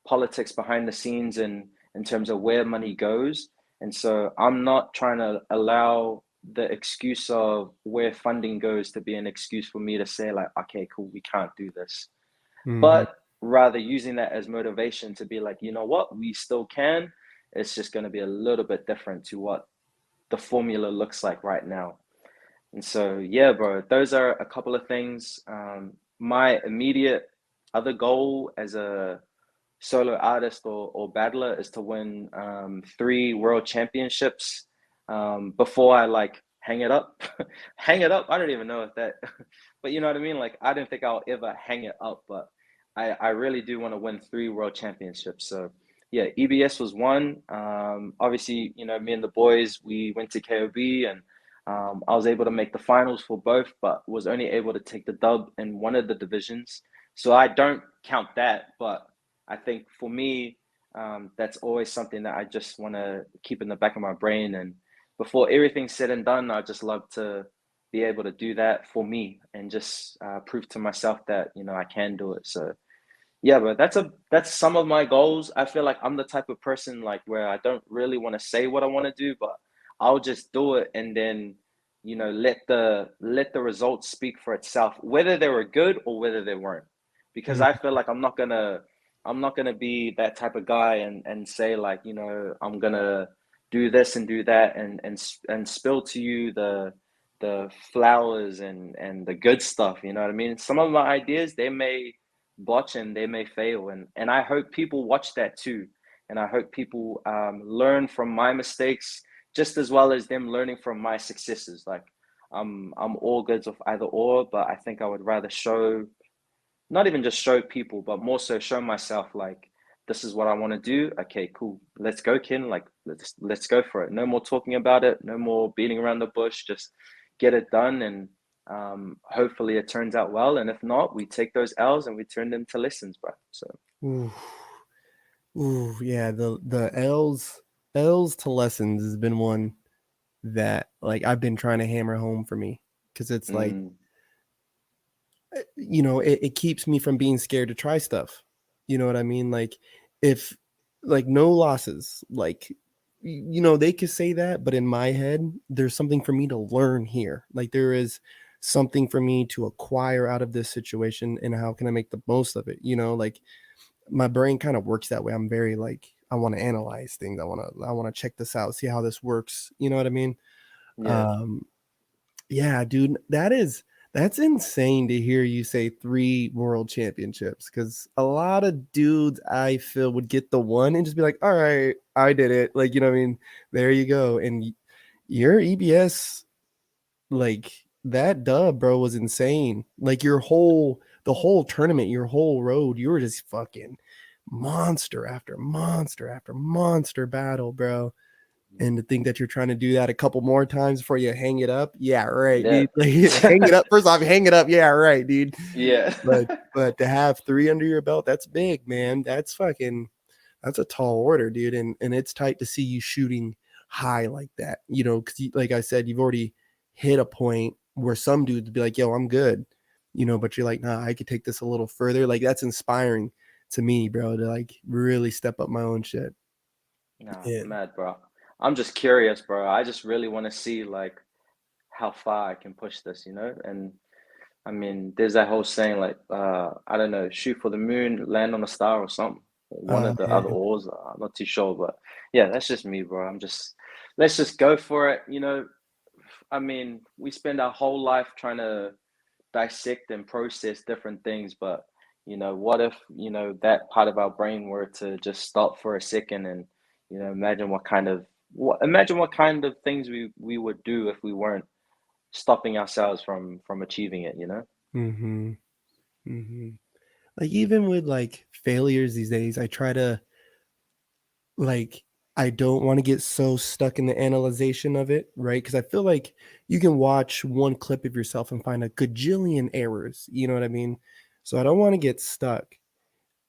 politics behind the scenes and in terms of where money goes. And so I'm not trying to allow the excuse of where funding goes to be an excuse for me to say like, okay, cool, we can't do this, Mhm. but rather using that as motivation to be like, you know what, we still can. It's just going to be a little bit different to what the formula looks like right now. And so, yeah, bro, those are a couple of things. My immediate other goal as a solo artist or battler is to win 3 world championships before I like hang it up. Hang it up. I don't even know if that, but you know what I mean? Like, I don't think I'll ever hang it up, but I really do want to win 3 world championships. So yeah, EBS was one. Obviously, me and the boys, we went to KOB, and I was able to make the finals for both, but was only able to take the dub in one of the divisions. So I don't count that, but I think for me, that's always something that I just want to keep in the back of my brain. And before everything's said and done, I just love to be able to do that for me and just prove to myself that I can do it. So yeah, but that's some of my goals. I feel like I'm the type of person like where I don't really want to say what I want to do, but I'll just do it and then let the results speak for itself, whether they were good or whether they weren't. Because Mm. I feel like I'm not gonna be that type of guy and say like, I'm gonna do this and do that and spill to you the flowers and the good stuff, you know what I mean? Some of my ideas, they may botch and they may fail, and I hope people watch that too. And I hope people learn from my mistakes just as well as them learning from my successes. Like, I'm all good with either or, but I think I would rather show, not even just show people, but more so show myself like, this is what I want to do. Okay, cool. Let's go, Ken. Like, let's go for it. No more talking about it. No more beating around the bush. Just get it done, and hopefully it turns out well. And if not, we take those L's and we turn them to lessons, bro. So Ooh. Ooh, yeah, the L's to lessons has been one that like I've been trying to hammer home for me, because it's like, mm, it keeps me from being scared to try stuff. You know what I mean? Like, if like no losses, like, they could say that, but in my head, there's something for me to learn here. Like, there is something for me to acquire out of this situation, and how can I make the most of it? Like, my brain kind of works that way. I'm very like, I want to analyze things. I want to check this out, see how this works. You know what I mean? yeah. Um, yeah, dude, That's insane to hear you say 3 world championships, because a lot of dudes I feel would get the one and just be like, all right, I did it. Like, you know what I mean? There you go. And your EBS, like that dub, bro, was insane. Like the whole tournament, your whole road, you were just fucking monster after monster after monster battle, bro. And to think that you're trying to do that a couple more times before you hang it up, yeah, right, Yeah. dude. Like, hang it up. First off, hang it up, yeah, right, dude. Yeah. But to have 3 under your belt, that's big, man. That's a tall order, dude. And it's tight to see you shooting high like that. You know, because like I said, you've already hit a point where some dudes be like, "Yo, I'm good," you know, but you're like, "Nah, I could take this a little further." Like that's inspiring to me, bro, to like really step up my own shit. Nah, Yeah. mad, bro. I'm just curious, bro. I just really want to see like how far I can push this, you know? And I mean, there's that whole saying like, I don't know, shoot for the moon, land on a star or something. One of the Yeah. other ors, I'm not too sure, but yeah, that's just me, bro. Let's just go for it, you know? I mean, we spend our whole life trying to dissect and process different things, but you know, what if, you know, that part of our brain were to just stop for a second and, you know, imagine what kind of things we would do if we weren't stopping ourselves from achieving it, you know? Mm-hmm. Mm-hmm. Like even with like failures these days, I try to like I don't want to get so stuck in the analyzation of it, right? Because I feel like you can watch one clip of yourself and find a gajillion errors. You know what I mean? So I don't want to get stuck.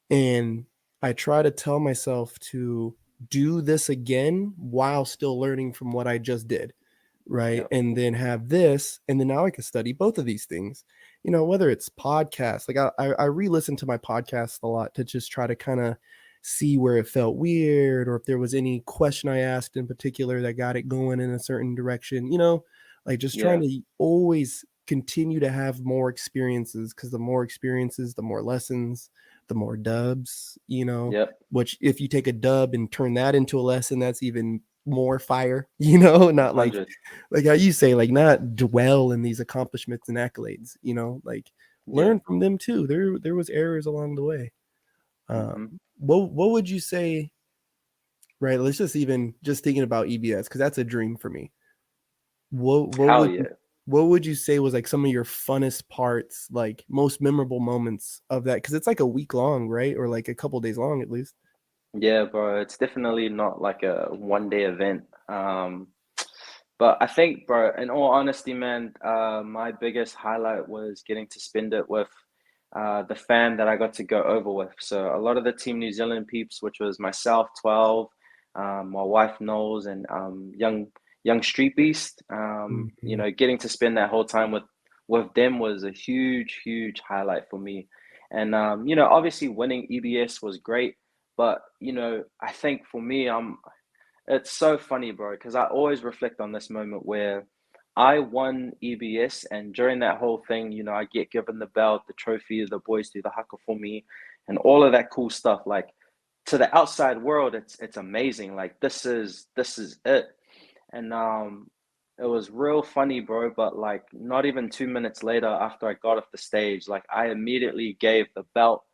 And I try to tell myself to do this again while still learning from what I just did, right? Yeah, And then have this, and then now I can study both of these things. You know, whether it's podcasts, like I re-listen to my podcast a lot to just try to kind of see where it felt weird, or if there was any question I asked in particular that got it going in a certain direction. You know, like just trying yeah, to always continue to have more experiences, because the more experiences, the more lessons, the more dubs, you know, yep, which if you take a dub and turn that into a lesson, that's even more fire, you know, not hundred, like how you say, like not dwell in these accomplishments and accolades, you know, like yeah. learn from them too. There was errors along the way. Um, Hmm. what would you say, right? Let's just even just thinking about EBS, because that's a dream for me. What Hell would you yeah. what would you say was like some of your funnest parts, like most memorable moments of that? Because it's like a week long, right? Or like a couple days long at least. Yeah, bro, it's definitely not like a 1 day event. But I think, bro, in all honesty, man, my biggest highlight was getting to spend it with the fam that I got to go over with. So a lot of the Team New Zealand peeps, which was myself, 12, my wife Knowles, and young Street Beast. You Mhm. know, getting to spend that whole time with them was a huge highlight for me. And you know, obviously winning EBS was great, but you know, I think for me, it's so funny, bro, because I always reflect on this moment where I won EBS, and during that whole thing, you know, I get given the belt, the trophy, the boys do the haka for me, and all of that cool stuff. Like to the outside world, it's amazing. Like this is it, and it was real funny, bro. But like, not even 2 minutes later, after I got off the stage, like I immediately gave the belt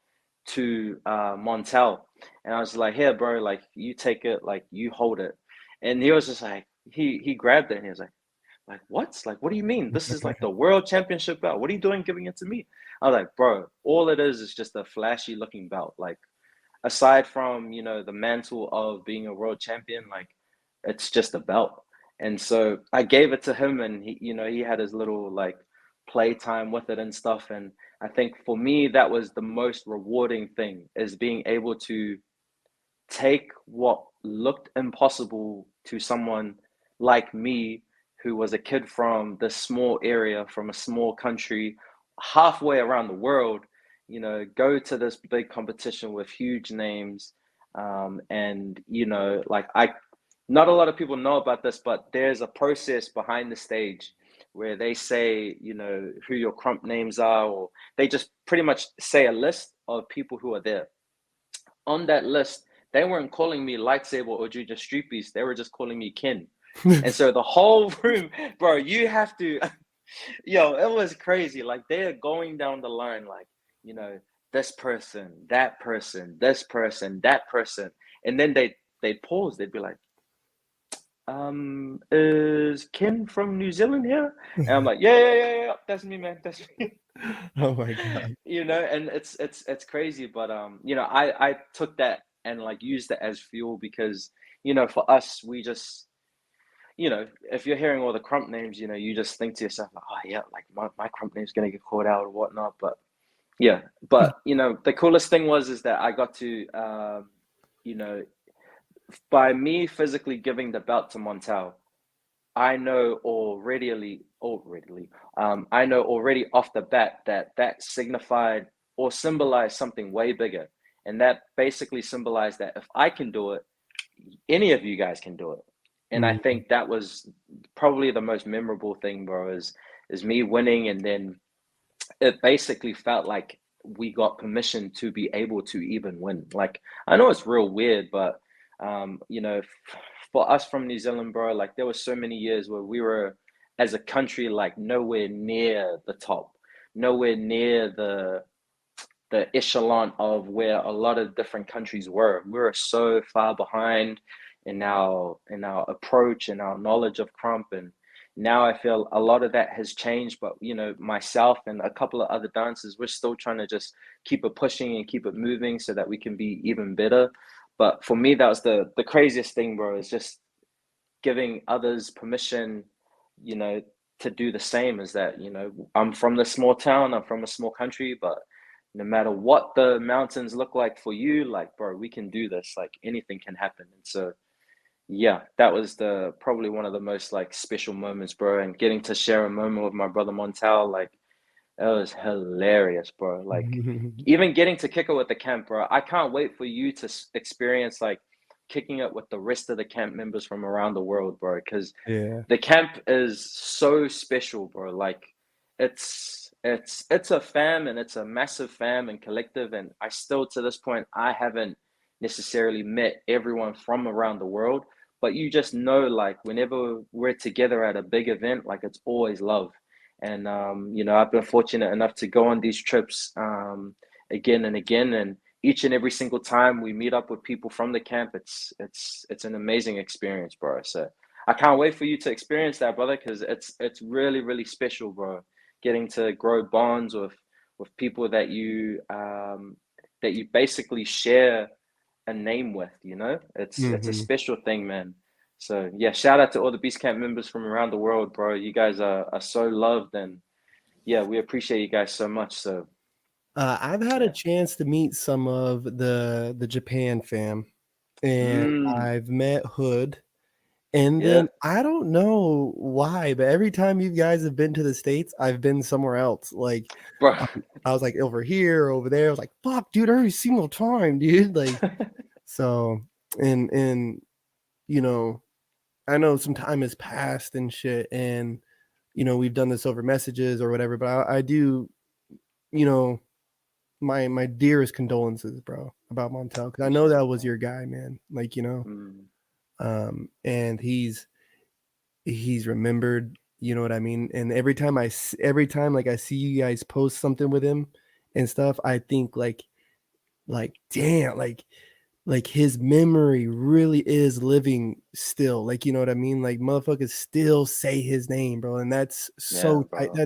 to Montel, and I was like, "Here, bro, like you take it, like you hold it." And he was just like, he grabbed it, and he was like what? Like, what do you mean? This is like the world championship belt. What are you doing giving it to me? I was like, bro, all it is just a flashy looking belt. Like, aside from, you know, the mantle of being a world champion, like it's just a belt. And so I gave it to him, and he, you know, he had his little like playtime with it and stuff. And I think for me, that was the most rewarding thing, is being able to take what looked impossible to someone like me, who was a kid from this small area, from a small country, halfway around the world, you know, go to this big competition with huge names. And, you know, like not a lot of people know about this, but there's a process behind the stage where they say, you know, who your Krump names are, or they just pretty much say a list of people who are there. On that list, they weren't calling me Lightsaber or Juju Street Beast. They were just calling me Kin. And so the whole room, bro, you have to. Yo, it was crazy. Like they're going down the line, like, you know, this person, that person, this person, that person. And then they'd pause, they'd be like, is Ken from New Zealand here? And I'm like, yeah, that's me, man. That's me. Oh my god. You know, and it's crazy, but you know, I took that and like used it as fuel because, you know, for us, we just, you know, if you're hearing all the Krump names, you know, you just think to yourself, like, oh yeah, like my Krump name's gonna get called out or whatnot. But yeah, but you know, the coolest thing was is that I got to, you know, by me physically giving the belt to Montel, I know I know already off the bat that that signified or symbolized something way bigger, and that basically symbolized that if I can do it, any of you guys can do it. And I Mhm. think that was probably the most memorable thing, bro, is me winning, and then it basically felt like we got permission to be able to even win. Like I know it's real weird, but you know, for us from New Zealand, bro, like there were so many years where we were as a country like nowhere near the top, nowhere near the echelon of where a lot of different countries were. We were so far behind in our approach and our knowledge of Crump, and now I feel a lot of that has changed. But you know, myself and a couple of other dancers, we're still trying to just keep it pushing and keep it moving so that we can be even better. But for me, that was the craziest thing, bro. Is just giving others permission, you know, to do the same. Is that, you know, I'm from this small town, I'm from a small country, but no matter what the mountains look like for you, like, bro, we can do this. Like anything can happen. And so, yeah, that was the probably one of the most like special moments, bro. And getting to share a moment with my brother Montel, like, it was hilarious, bro. Like, even getting to kick it with the camp, bro. I can't wait for you to experience like kicking it with the rest of the camp members from around the world, bro. Because Yeah. the camp is so special, bro. Like, it's a fam and it's a massive fam and collective. And I still to this point I haven't necessarily met everyone from around the world, but you just know like whenever we're together at a big event, like it's always love. And you know, I've been fortunate enough to go on these trips again and again, and each and every single time we meet up with people from the camp, it's an amazing experience, bro. So I can't wait for you to experience that, brother, because it's really really special, bro. Getting to grow bonds with people that you basically share a name with. You know, it's a Mhm. special thing, man. So yeah, shout out to all the Beast Camp members from around the world, bro. You guys are so loved, and yeah, we appreciate you guys so much. So I've had a yeah. chance to meet some of the Japan fam, and Mm, I've met Hood, and yeah, then I don't know why, but every time you guys have been to the States, I've been somewhere else. Like, bro. I was like over here, over there. I was like, "Fuck, dude, every single time, dude." Like, so, and you know, I know some time has passed and shit, and we've done this over messages or whatever, but I do, you know, my dearest condolences, bro, about Montel, because I know Appreciate that it, was bro. your guy, man. Like, Mm, and he's remembered, you know what I mean? And every time like I see you guys post something with him and stuff, I think like damn, like his memory really is living still. Like, you know what I mean? Like motherfuckers still say his name, bro. And that's yeah, so tight. bro.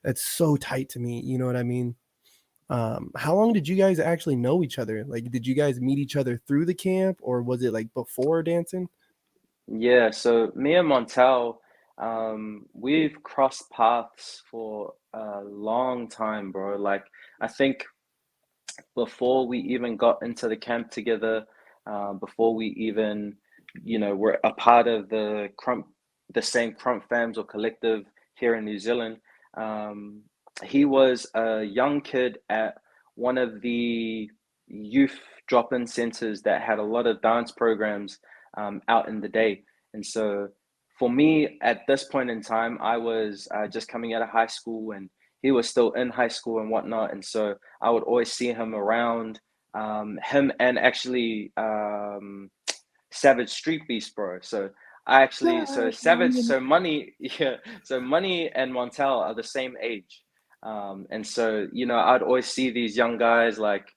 That's so tight to me. You know what I mean? How long did you guys actually know each other? Like, did you guys meet each other through the camp or was it like before dancing? Yeah, so me and Montel, we've crossed paths for a long time, bro. Like, I think before we even got into the camp together, before we even, you know, were a part of the same Crump fams or collective here in New Zealand. Um, he was a young kid at one of the youth drop-in centers that had a lot of dance programs out in the day. And so for me, at this point in time, I was just coming out of high school and he was still in high school and whatnot. And so I would always see him around, him and actually Savage Street Beast, bro. So I actually, so Gosh, Savage, man. so Money, yeah, so Money and Montel are the same age. And so, you know, I'd always see these young guys like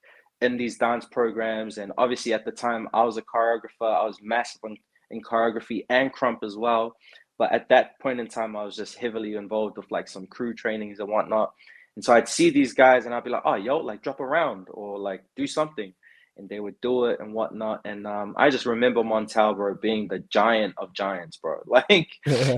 in these dance programs. And obviously at the time I was a choreographer, I was massive in choreography and Krump as well. But at that point in time, I was just heavily involved with like some crew trainings and whatnot. And so I'd see these guys and I'd be like, oh, yo, like drop around or like do something, and they would do it and whatnot. And I just remember Montal, bro, being the giant of giants, bro. Like,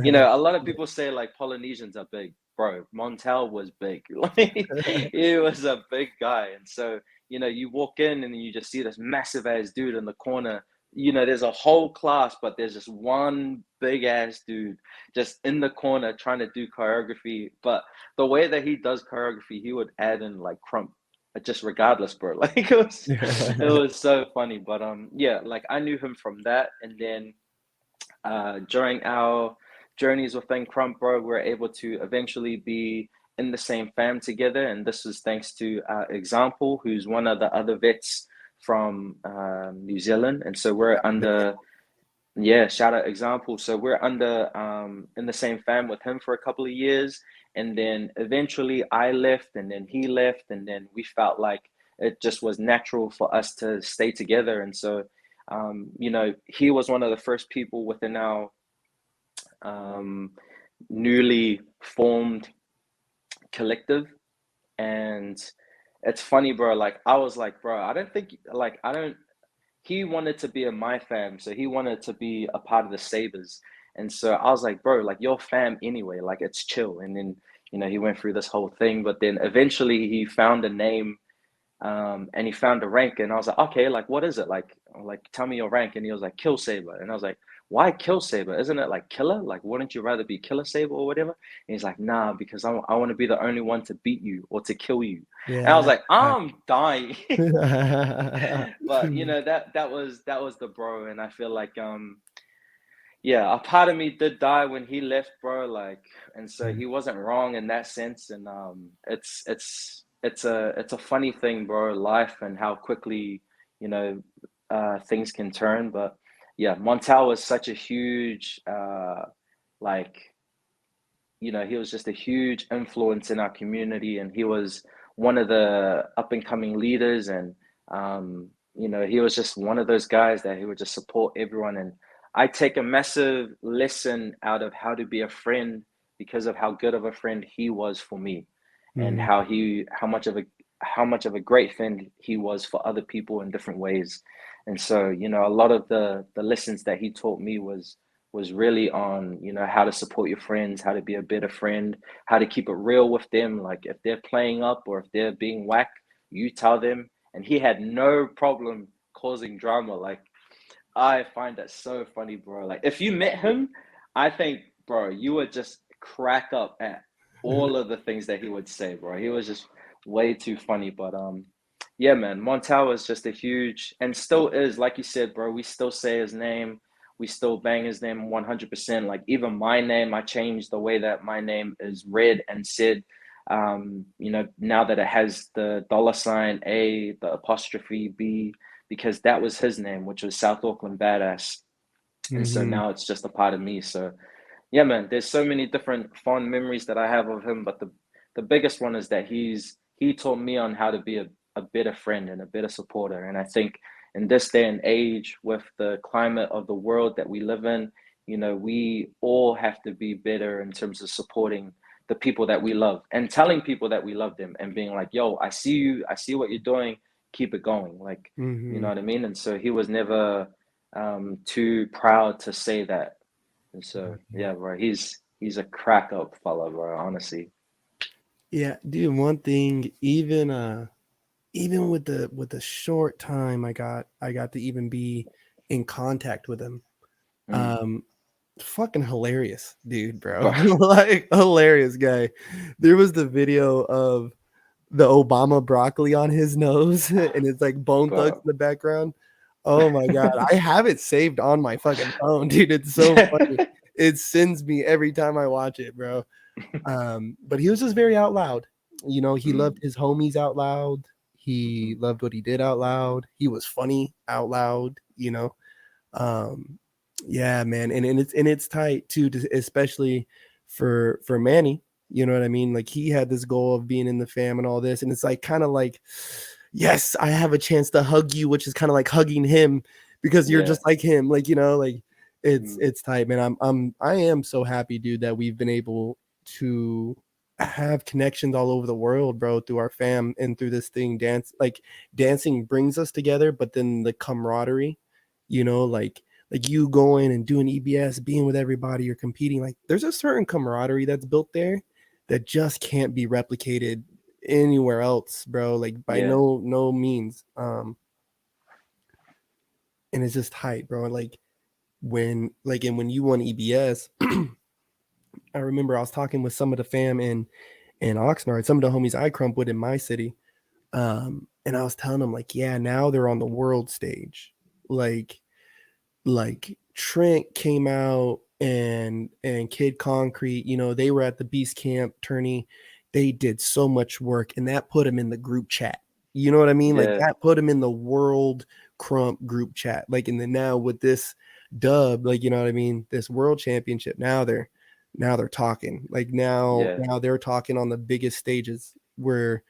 you know, a lot of people say like Polynesians are big, bro. Montal was big. Like, he was a big guy. And so, you know, you walk in and you just see this massive ass dude in the corner. You know, there's a whole class, but there's just one big ass dude just in the corner trying to do choreography. But the way that he does choreography, he would add in like Krump just regardless, bro. Like it was so funny. But yeah, like I knew him from that, and then during our journeys within Krump, bro, we were able to eventually be in the same fam together, and this was thanks to Example, who's one of the other vets from New Zealand, and so we're under. Yeah, shout out Example. So we're under in the same fam with him for a couple of years, and then eventually I left, and then he left, and then we felt like it just was natural for us to stay together. And so, you know, he was one of the first people within our um, newly formed collective, and it's funny, bro. Like I was like, bro, I don't think like I don't he wanted to be in my fam, so he wanted to be a part of the Sabres. And so I was like, bro, like your fam anyway, like it's chill. And then, you know, he went through this whole thing, but then eventually he found a name and he found a rank, and I was like, okay, like what is it? Like tell me your rank. And he was like, Kill Saber. And I was like, why Kill Saber? Isn't it like killer? Like, wouldn't you rather be Killer Saber or whatever? And he's like, nah, because I want to be the only one to beat you or to kill you. And I was Yeah. like, I'm dying. But you know, that was the bro. And I feel like yeah, a part of me did die when he left, bro. Like, and so he wasn't wrong in that sense. And it's a funny thing, bro. Life and how quickly you know things can turn. But yeah, Montel was such a huge like you know, he was just a huge influence in our community, and he was one of the up and coming leaders. And you know, he was just one of those guys that he would just support everyone. And I take a massive lesson out of how to be a friend because of how good of a friend he was for me, and Mhm. how much of a great friend he was for other people in different ways. And so, you know, a lot of the lessons that he taught me was really on, you know, how to support your friends, how to be a better friend, how to keep it real with them. Like if they're playing up or if they're being whack, you tell them. And he had no problem causing drama. Like I find that so funny, bro. Like if you met him, I think, bro, you would just crack up at all of the things that he would say, bro. He was just way too funny. But yeah, man, Montel was just a huge and still is, like you said, bro. We still say his name. We still bang his name 100%. Like even my name, I changed the way that my name is read and said. You know, now that it has the $ A, the apostrophe B, because that was his name, which was South Auckland Badass. And so Mhm. now it's just a part of me. So yeah, man, there's so many different fond memories that I have of him, but the biggest one is that he taught me on how to be a better friend and a better supporter. And I think in this day and age, with the climate of the world that we live in, you know, we all have to be better in terms of supporting the people that we love and telling people that we love them and being like, yo, I see you, I see what you're doing, keep it going. Like, you know Mhm. what I mean? And so he was never too proud to say that. And so, Mhm. yeah, bro, he's a crack up fella, bro. Honestly. Yeah, dude, one thing, even with the short time I got to even be in contact with him. Mm, Um Fucking hilarious, dude, bro. bro, Like hilarious guy. There was the video of the Obama broccoli on his nose and it's like Bone Thugs bro. in the background. Oh my god, I have it saved on my fucking phone, dude. It's so funny. It sends me every time I watch it, bro. But he was just very out loud. You know, he loved Mm, his homies out loud. mm-hmm, He loved what he did out loud. He was funny out loud, you know. Um, Yeah, man, and it's tight too, especially for Manny. You know what I mean? Like he had this goal of being in the fam and all this, and it's like kind of like, yes, I have a chance to hug you, which is kind of like hugging him because you're Yeah. just like him. Like like Mm, it's tight, man. I am so happy, dude, that we've been able to have connections all over the world, bro, through our fam and through this thing. Dancing brings us together, but then the camaraderie, like you going and doing EBS, being with everybody, you're competing. Like there's a certain camaraderie that's built there that just can't be replicated anywhere else, bro. Like by yeah. no means. And it's just tight, bro. And when you won EBS, I remember I was talking with some of the fam in Oxnard, some of the homies I crump with in my city. And I was telling them like, yeah, now they're on the world stage. Like Trent came out and Kid Concrete, they were at the Beast Camp tourney. They did so much work and that put them in the group chat. You know what I mean? Like Yeah. that put them in the world Krump group chat. Like and then now with this dub, like you know what I mean, this world championship, now they're talking. Like now Yeah. now they're talking on the biggest stages where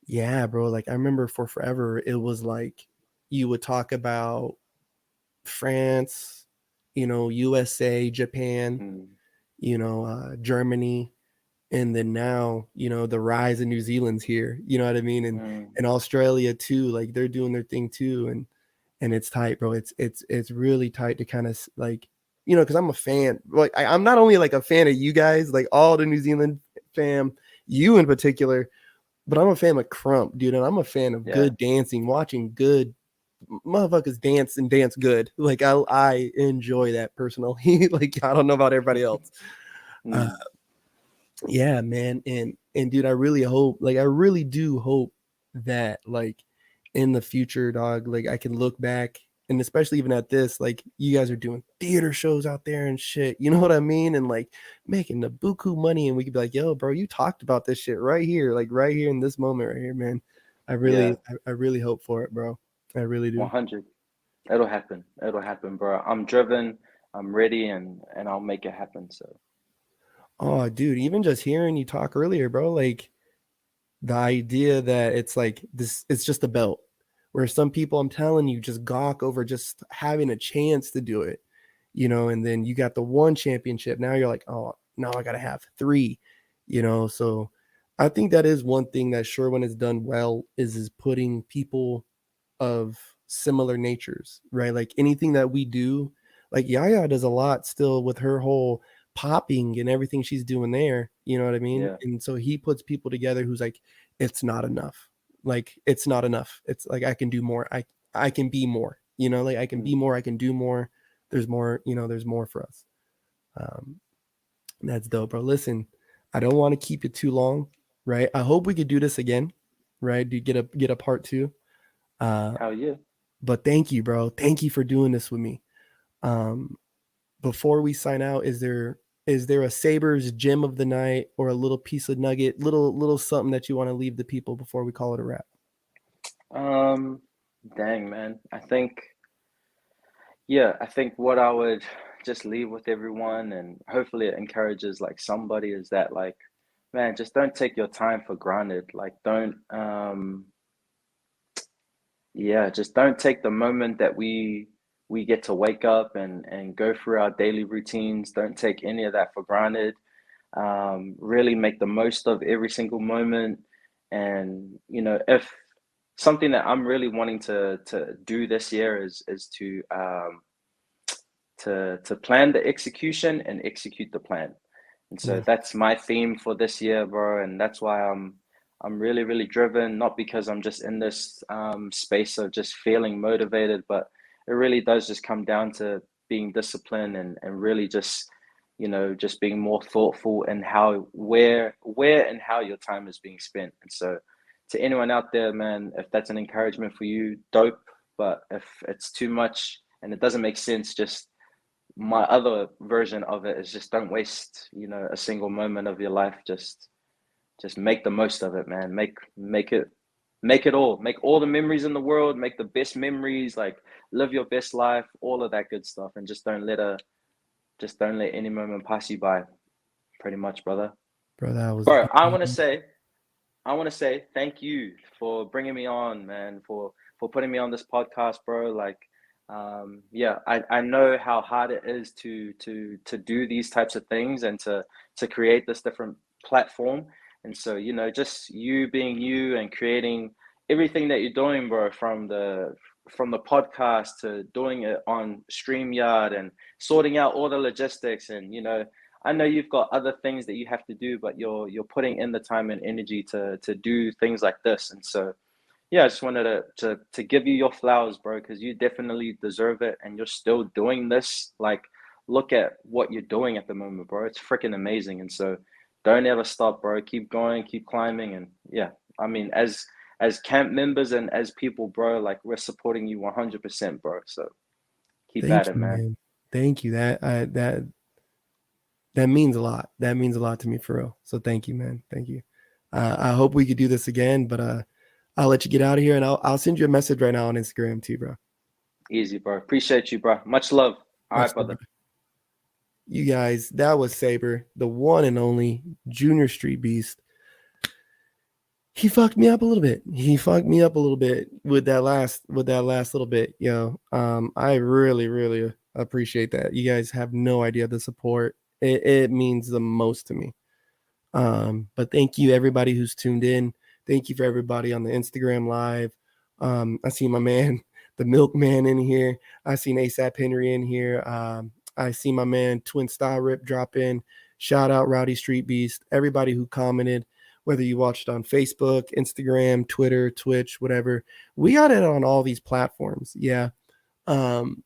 yeah, bro, like I remember for forever it was like you would talk about France, USA, Japan, Mm, Germany, and then now, the rise of New Zealand's here. You know what I mean? And mm, and Australia too, like they're doing their thing too, and it's tight, bro. It's really tight to kind of like, because I'm a fan. Like I'm not only like a fan of you guys, like all the New Zealand fam, you in particular, but I'm a fan of Krump, dude, and I'm a fan of yeah. good dancing, watching good motherfuckers dance and dance good. Like I enjoy that personally. Like I don't know about everybody else. Uh, Mm, yeah, man, and dude, I really do hope that like in the future, dog, like I can look back and especially even at this, like you guys are doing theater shows out there and shit. You know what I mean? And like making the buku money, and we could be like, yo, bro, you talked about this shit right here, like right here in this moment right here, man. I yeah. really, I really hope for it, bro. I really do. 100. It'll happen. It'll happen, bro. I'm driven. I'm ready, and I'll make it happen. So Oh, dude, even just hearing you talk earlier, bro, like the idea that it's like this, it's just a belt. Where some people, I'm telling you, just gawk over just having a chance to do it, and then you got the one championship. Now you're like, oh, now I got to have three. So I think that is one thing that sure when it's done well is putting people of similar natures, right? Like anything that we do, like Yaya does a lot still with her whole popping and everything she's doing there. You know what I mean? yeah. And so he puts people together who's like, it's not enough. Like it's not enough. It's like I can do more. I can be more. Like I can be Mm, more. I can do more. There's more. There's more for us. Um, that's dope, bro. Listen, I don't want to keep it too long, right? I hope we could do this again, right? Do get a part two. Uh, hell yeah. but thank you, bro. Thank you for doing this with me. Um, before we sign out, is there a Sabres gem of the night or a little piece of nugget, little something that you want to leave the people before we call it a wrap? Um, dang, man. I think what I would just leave with everyone, and hopefully it encourages like somebody, is that like, man, just don't take your time for granted. Like, just don't take the moment that we get to wake up and go through our daily routines. Don't take any of that for granted. Really make the most of every single moment. And if something that I'm really wanting to do this year is to plan the execution and execute the plan. And so Yeah. that's my theme for this year, bro. And that's why I'm really, really driven, not because I'm just in this space of just feeling motivated, but it really does just come down to being disciplined and really just, just being more thoughtful in how, where and how your time is being spent. And so to anyone out there, man, if that's an encouragement for you, dope. But if it's too much and it doesn't make sense, just my other version of it is just don't waste, a single moment of your life. Just make the most of it, man. Make it. make it all, make all the memories in the world, make the best memories, like live your best life, all of that good stuff, and just don't let any moment pass you by. Pretty much, brother. Bro, that was Bro, beautiful. I want to say thank you for bringing me on, man, for putting me on this podcast, bro. Like, yeah, I know how hard it is to do these types of things and to create this different platform. And so, you know, just you being you and creating everything that you're doing, bro, from the podcast to doing it on StreamYard and sorting out all the logistics and, you know, I know you've got other things that you have to do, but you're putting in the time and energy to do things like this. And so yeah, I just wanted to give you your flowers, bro, because you definitely deserve it and you're still doing this. Like, look at what you're doing at the moment, bro. It's freaking amazing. And so don't ever stop, bro. Keep going, keep climbing. And yeah, I mean, as camp members and as people, bro, like we're supporting you 100%, bro. So keep at Thank it, you, man. man. Thank you. That means a lot. That means a lot to me for real. So thank you, man. Thank you. I hope we could do this again, but I'll let you get out of here and I'll send you a message right now on Instagram too, bro. Easy, bro. Appreciate you, bro. Much love. All Much right, love, brother. brother. You guys, that was Saber, the one and only Junior Street Beast. He fucked me up a little bit. He fucked me up a little bit with that last little bit, yo. I really, really appreciate that. You guys have no idea the support. It means the most to me. But thank you everybody who's tuned in. Thank you for everybody on the Instagram live. I see my man, the milkman in here. I seen ASAP Henry in here. I see my man Twin Style Rip drop in. Shout out Rowdy Street Beast. Everybody who commented, whether you watched on Facebook, Instagram, Twitter, Twitch, whatever. We got it on all these platforms. Yeah. Um,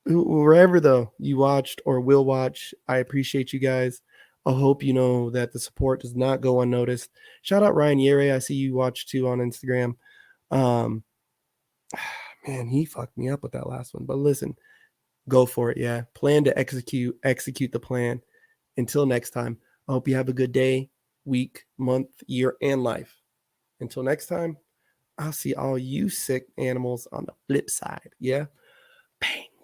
wherever though you watched or will watch, I appreciate you guys. I hope you know that the support does not go unnoticed. Shout out Ryan Yere. I see you watch too on Instagram. Um, man, he fucked me up with that last one. But listen, go for it. Yeah. Plan to execute the plan. Until next time, I hope you have a good day, week, month, year, and life. Until next time, I'll see all you sick animals on the flip side. Yeah. Bang.